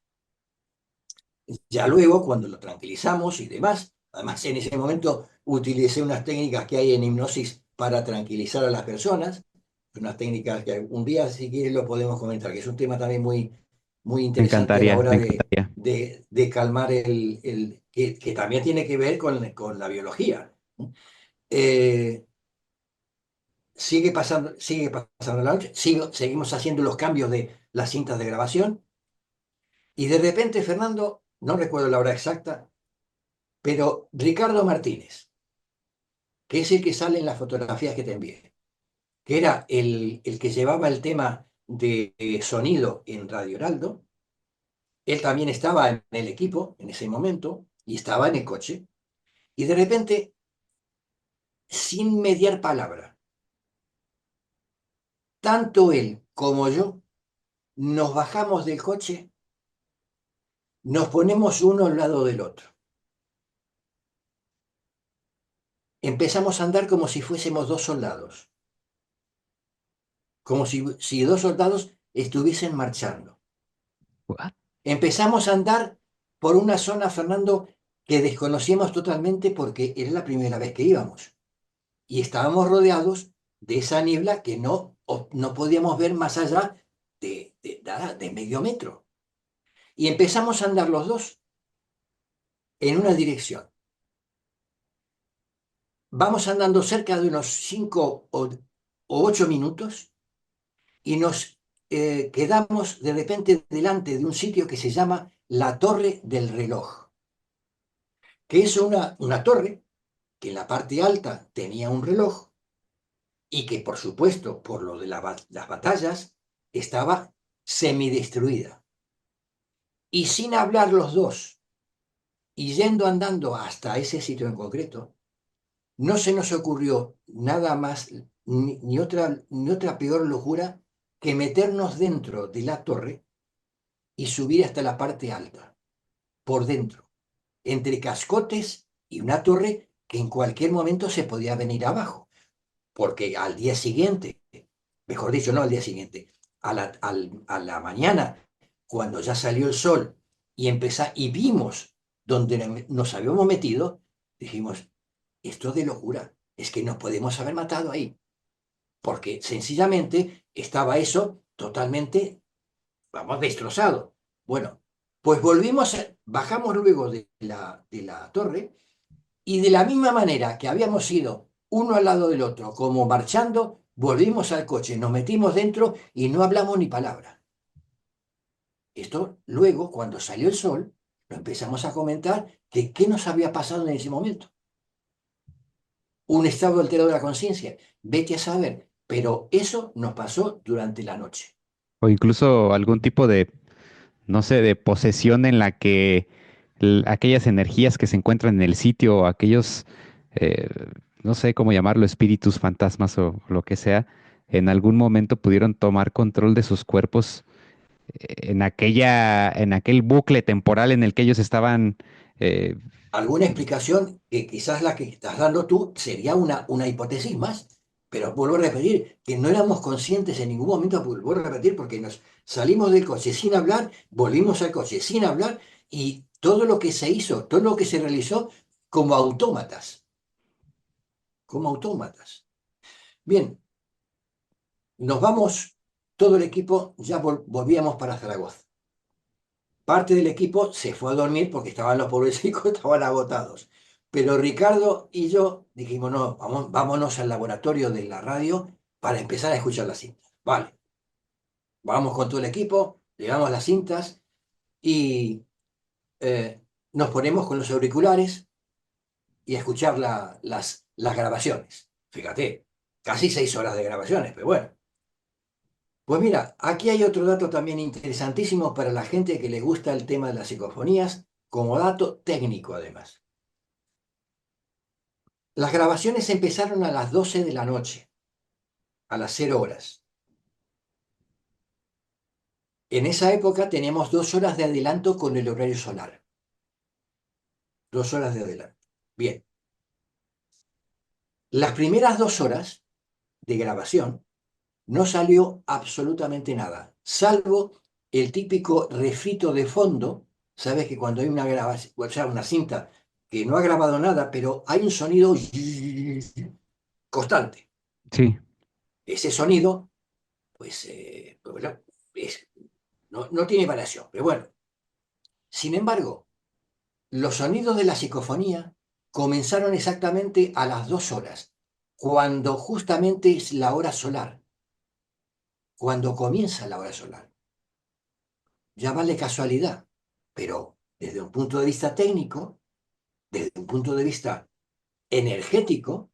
Ya luego, cuando lo tranquilizamos y demás, además en ese momento utilicé unas técnicas que hay en hipnosis para tranquilizar a las personas, unas técnicas que un día, si quieres, lo podemos comentar, que es un tema también muy Me interesante a la encantaría, me hora encantaría. de calmar que también tiene que ver con la biología. Eh, sigue pasando la noche, seguimos haciendo los cambios de las cintas de grabación y de repente, Fernando, no recuerdo la hora exacta, pero Ricardo Martínez, que es el que sale en las fotografías que te envié, que era el que llevaba el tema de sonido en Radio Heraldo, él también estaba en el equipo en ese momento y estaba en el coche, y de repente, sin mediar palabra, tanto él como yo nos bajamos del coche, nos ponemos uno al lado del otro. Empezamos a andar como si fuésemos dos soldados, como si dos soldados estuviesen marchando. What? Empezamos a andar por una zona, Fernando, que desconocíamos totalmente porque era la primera vez que íbamos. Y estábamos rodeados de esa niebla que no podíamos ver más allá de medio metro. Y empezamos a andar los dos en una dirección. Vamos andando cerca de unos 5 o 8 minutos y nos quedamos de repente delante de un sitio que se llama la Torre del Reloj, que es una torre que en la parte alta tenía un reloj y que, por supuesto, por lo de las batallas, estaba semidestruida. Y sin hablar los dos, y yendo andando hasta ese sitio en concreto, no se nos ocurrió nada más, ni otra peor locura que meternos dentro de la torre y subir hasta la parte alta, por dentro, entre cascotes y una torre que en cualquier momento se podía venir abajo, porque al día siguiente, mejor dicho, no al día siguiente, a la mañana, cuando ya salió el sol y vimos donde nos habíamos metido, dijimos, esto es de locura, es que nos podemos haber matado ahí, porque sencillamente estaba eso totalmente, vamos, destrozado. Bueno, pues bajamos luego de la torre y de la misma manera que habíamos ido uno al lado del otro, como marchando, volvimos al coche, nos metimos dentro y no hablamos ni palabra. Esto luego, cuando salió el sol, lo empezamos a comentar que qué nos había pasado en ese momento. Un estado alterado de la conciencia, vete a saber, pero eso nos pasó durante la noche. O incluso algún tipo de, no sé, de posesión en la que aquellas energías que se encuentran en el sitio, aquellos, eh, no sé cómo llamarlo, espíritus, fantasmas o lo que sea, en algún momento pudieron tomar control de sus cuerpos en aquel bucle temporal en el que ellos estaban alguna explicación que quizás la que estás dando tú sería una hipótesis más, pero vuelvo a repetir que no éramos conscientes en ningún momento, vuelvo a repetir, porque nos salimos del coche sin hablar, volvimos al coche sin hablar y todo lo que se hizo, todo lo que se realizó como autómatas, como autómatas. Bien, nos vamos, todo el equipo, ya volvíamos para Zaragoza. Parte del equipo se fue a dormir porque estaban los pobrecicos, estaban agotados. Pero Ricardo y yo dijimos, no, vámonos al laboratorio de la radio para empezar a escuchar las cintas. Vale, vamos con todo el equipo, llegamos a las cintas y nos ponemos con los auriculares y a escuchar las grabaciones. Fíjate, casi 6 horas de grabaciones, pero bueno. Pues mira, aquí hay otro dato también interesantísimo para la gente que le gusta el tema de las psicofonías, como dato técnico además. Las grabaciones empezaron a las 12 de la noche, a las 0 horas. En esa época teníamos 2 horas de adelanto con el horario solar. 2 horas de adelanto. Bien. Las primeras 2 horas de grabación no salió absolutamente nada, salvo el típico refrito de fondo. Sabes que cuando hay una grabación, o sea, una cinta que no ha grabado nada, pero hay un sonido constante. Sí, Ese sonido, pues, bueno, no tiene variación. Pero bueno, sin embargo, los sonidos de la psicofonía comenzaron exactamente a las 2 horas, cuando justamente es la hora solar, cuando comienza la hora solar. Ya vale casualidad, pero desde un punto de vista técnico, desde un punto de vista energético,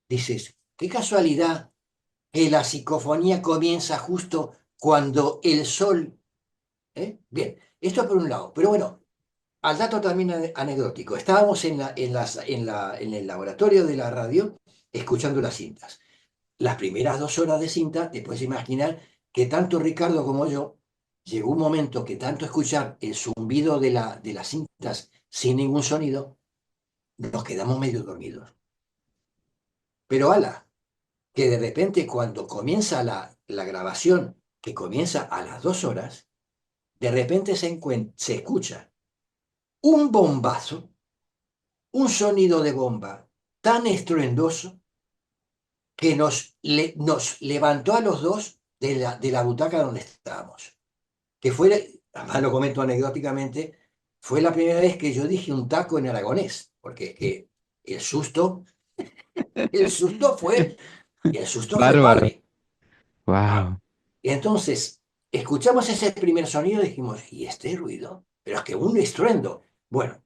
dices, qué casualidad que la psicofonía comienza justo cuando el sol... Bien, esto por un lado, pero bueno, al dato también anecdótico. Estábamos en el laboratorio de la radio escuchando las cintas. Las primeras 2 horas de cinta, te puedes imaginar que tanto Ricardo como yo, llegó un momento que tanto escuchar el zumbido de las cintas sin ningún sonido, nos quedamos medio dormidos. Pero ala, que de repente cuando comienza la grabación, que comienza a las 2 horas, de repente se escucha un bombazo, un sonido de bomba tan estruendoso que nos levantó a los dos de la butaca donde estábamos. Que fue, además lo comento anecdóticamente, fue la primera vez que yo dije un taco en aragonés, porque es que el susto, el susto fue, el susto fue bárbaro. padre. Ah, Wow. y entonces, escuchamos ese primer sonido y dijimos, ¿y este ruido? Pero es que un estruendo. Bueno,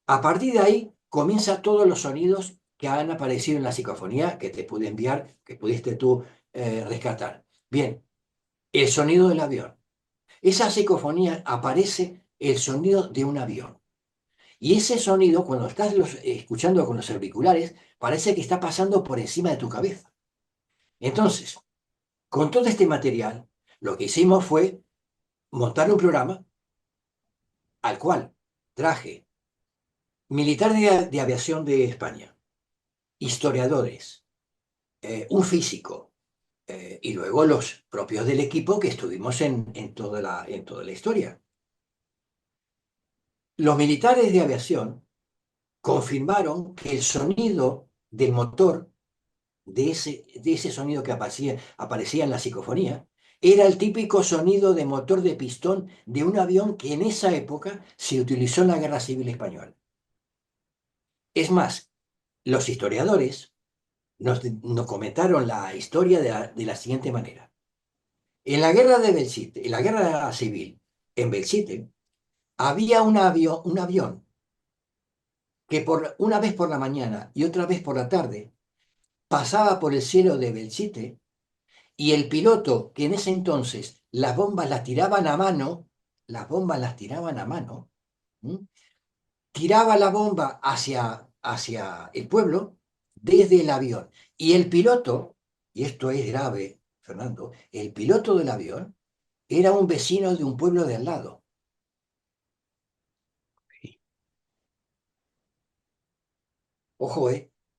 a partir de ahí comienza todos los sonidos que han aparecido en la psicofonía que te pude enviar, que pudiste tú rescatar. Bien, el sonido del avión. Esa psicofonía aparece el sonido de un avión. Y ese sonido, cuando estás escuchando con los auriculares, parece que está pasando por encima de tu cabeza. Entonces, con todo este material, lo que hicimos fue montar un programa al cual traje militares de aviación de España, historiadores, un físico, y luego los propios del equipo que estuvimos en toda la historia. Los militares de aviación confirmaron que el sonido del motor, de ese sonido que aparecía en la psicofonía, era el típico sonido de motor de pistón de un avión que en esa época se utilizó en la Guerra Civil Española. Es más, los historiadores nos comentaron la historia de la siguiente manera. En la guerra de Belchite, en la guerra civil en Belchite, había un avión que una vez por la mañana y otra vez por la tarde pasaba por el cielo de Belchite y el piloto, que en ese entonces las bombas las tiraban a mano, las bombas las tiraban a mano, ¿m? Tiraba la bomba hacia el pueblo desde el avión. Y el piloto, y esto es grave, Fernando, el piloto del avión era un vecino de un pueblo de al lado. Ojo,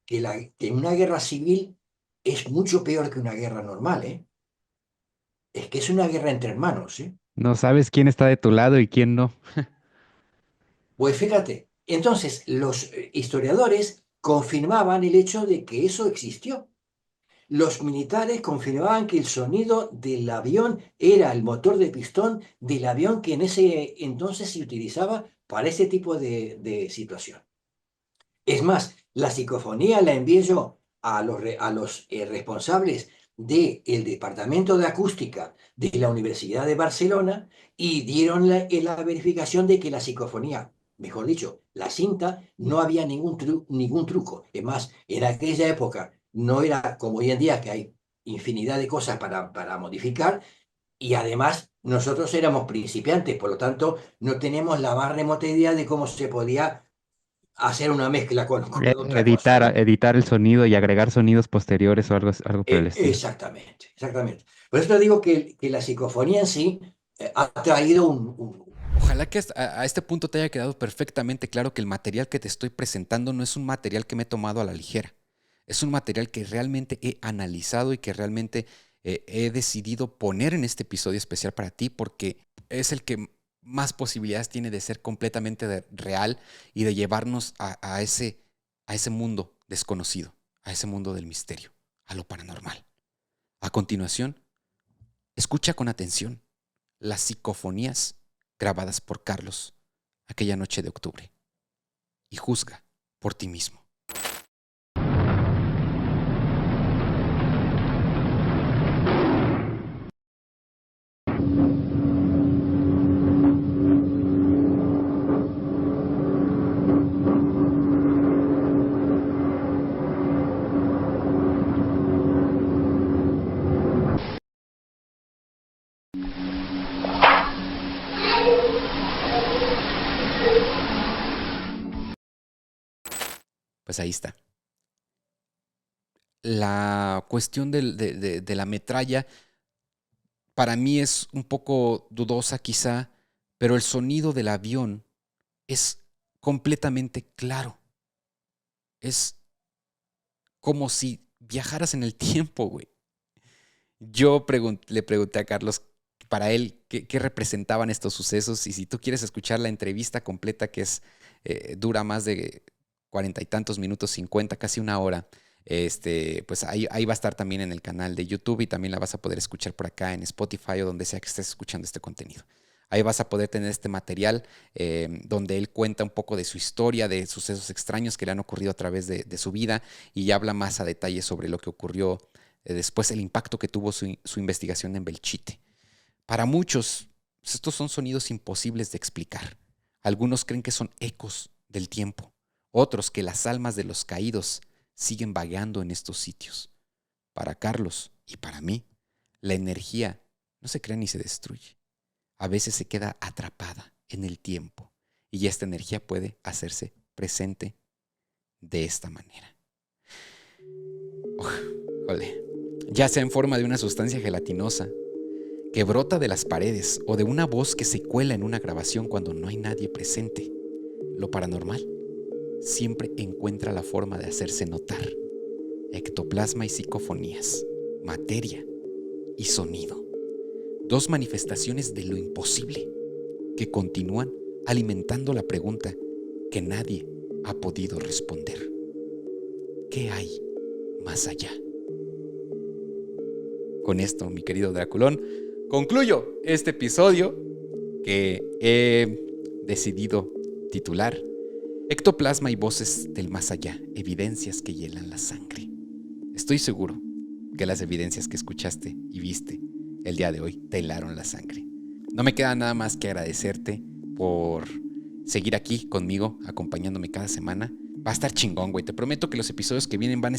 que una guerra civil es mucho peor que una guerra normal, ¿eh? Es que es una guerra entre hermanos, ¿eh? No sabes quién está de tu lado y quién no. Pues fíjate, entonces los historiadores confirmaban el hecho de que eso existió. Los militares confirmaban que el sonido del avión era el motor de pistón del avión que en ese entonces se utilizaba para ese tipo de situación. Es más, la psicofonía la envié yo a los responsables del Departamento de Acústica de la Universidad de Barcelona y dieron la verificación de que la psicofonía, mejor dicho, la cinta, no había ningún truco. Es más, en aquella época no era como hoy en día que hay infinidad de cosas para modificar y además nosotros éramos principiantes, por lo tanto no tenemos la más remota idea de cómo se podía hacer una mezcla con otra cosa, Editar, ¿no? editar el sonido y agregar sonidos posteriores o algo, algo por el estilo. Exactamente, exactamente. Por eso te digo que la psicofonía en sí ha traído Ojalá que a este punto te haya quedado perfectamente claro que el material que te estoy presentando no es un material que me he tomado a la ligera. Es un material que realmente he analizado y que realmente he decidido poner en este episodio especial para ti porque es el que más posibilidades tiene de ser completamente real y de llevarnos a ese mundo desconocido, a ese mundo del misterio, a lo paranormal. A continuación, escucha con atención las psicofonías grabadas por Carlos aquella noche de octubre y juzga por ti mismo. Pues ahí está. La cuestión de la metralla para mí es un poco dudosa quizá, pero el sonido del avión es completamente claro. Es como si viajaras en el tiempo, güey. Yo le pregunté a Carlos para él qué representaban estos sucesos y si tú quieres escuchar la entrevista completa que dura más de 40 y tantos minutos, 50, casi una hora, pues ahí va a estar también en el canal de YouTube y también la vas a poder escuchar por acá en Spotify o donde sea que estés escuchando este contenido. Ahí vas a poder tener este material donde él cuenta un poco de su historia, de sucesos extraños que le han ocurrido a través de su vida y habla más a detalle sobre lo que ocurrió después, el impacto que tuvo su investigación en Belchite. Para muchos, pues estos son sonidos imposibles de explicar. Algunos creen que son ecos del tiempo, otros que las almas de los caídos siguen vagando en estos sitios. Para Carlos y para mí, la energía no se crea ni se destruye. A veces se queda atrapada en el tiempo y esta energía puede hacerse presente de esta manera. Jole. Ya sea en forma de una sustancia gelatinosa que brota de las paredes o de una voz que se cuela en una grabación cuando no hay nadie presente. Lo paranormal siempre encuentra la forma de hacerse notar. Ectoplasma y psicofonías, materia y sonido. Dos manifestaciones de lo imposible que continúan alimentando la pregunta que nadie ha podido responder. ¿Qué hay más allá? Con esto, mi querido Draculón, concluyo este episodio que he decidido titular Ectoplasma y voces del más allá, evidencias que hielan la sangre. Estoy seguro que las evidencias que escuchaste y viste el día de hoy te helaron la sangre. No me queda nada más que agradecerte por seguir aquí conmigo, acompañándome cada semana. Va a estar chingón, güey. Te prometo que los episodios que vienen van a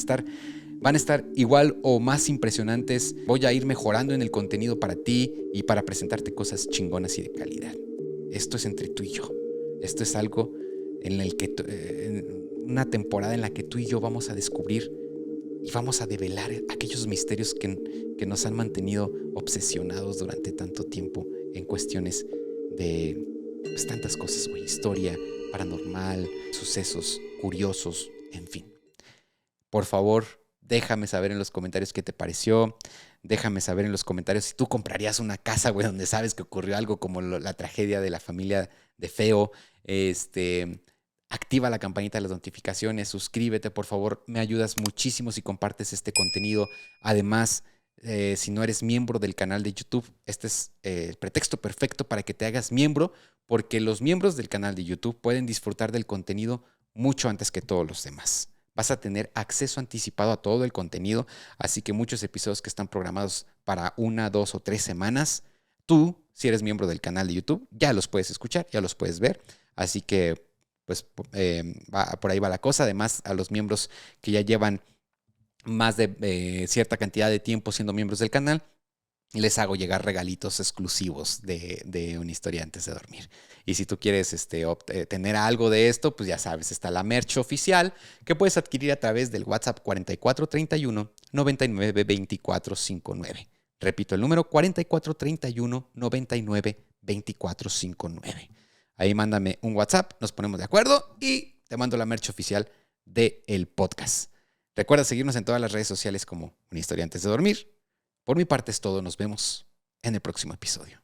estar igual o más impresionantes. Voy a ir mejorando en el contenido para ti y para presentarte cosas chingonas y de calidad. Esto es entre tú y yo. Esto es algo en el que una temporada en la que tú y yo vamos a descubrir y vamos a develar aquellos misterios que nos han mantenido obsesionados durante tanto tiempo en cuestiones de pues, tantas cosas, güey. Historia paranormal, sucesos curiosos, En fin, por favor, déjame saber en los comentarios qué te pareció. Déjame saber en los comentarios si tú comprarías una casa, güey, donde sabes que ocurrió algo como la tragedia de la familia de Feo. Activa la campanita de las notificaciones, suscríbete, por favor. Me ayudas muchísimo si compartes este contenido. Además, si no eres miembro del canal de YouTube, este es el pretexto perfecto para que te hagas miembro, porque los miembros del canal de YouTube pueden disfrutar del contenido mucho antes que todos los demás. Vas a tener acceso anticipado a todo el contenido, así que muchos episodios que están programados para 1, 2 o 3 semanas, tú, si eres miembro del canal de YouTube, ya los puedes escuchar, ya los puedes ver. Así que, pues, por ahí va la cosa. Además, a los miembros que ya llevan más de cierta cantidad de tiempo siendo miembros del canal, les hago llegar regalitos exclusivos de Una Historia Antes de Dormir. Y si tú quieres tener algo de esto, pues ya sabes, está la merch oficial que puedes adquirir a través del WhatsApp 4431 99 24 59. Repito el número 4431 99 24 59. Ahí mándame un WhatsApp, nos ponemos de acuerdo y te mando la merch oficial del podcast. Recuerda seguirnos en todas las redes sociales como Una Historia Antes de Dormir. Por mi parte es todo, nos vemos en el próximo episodio.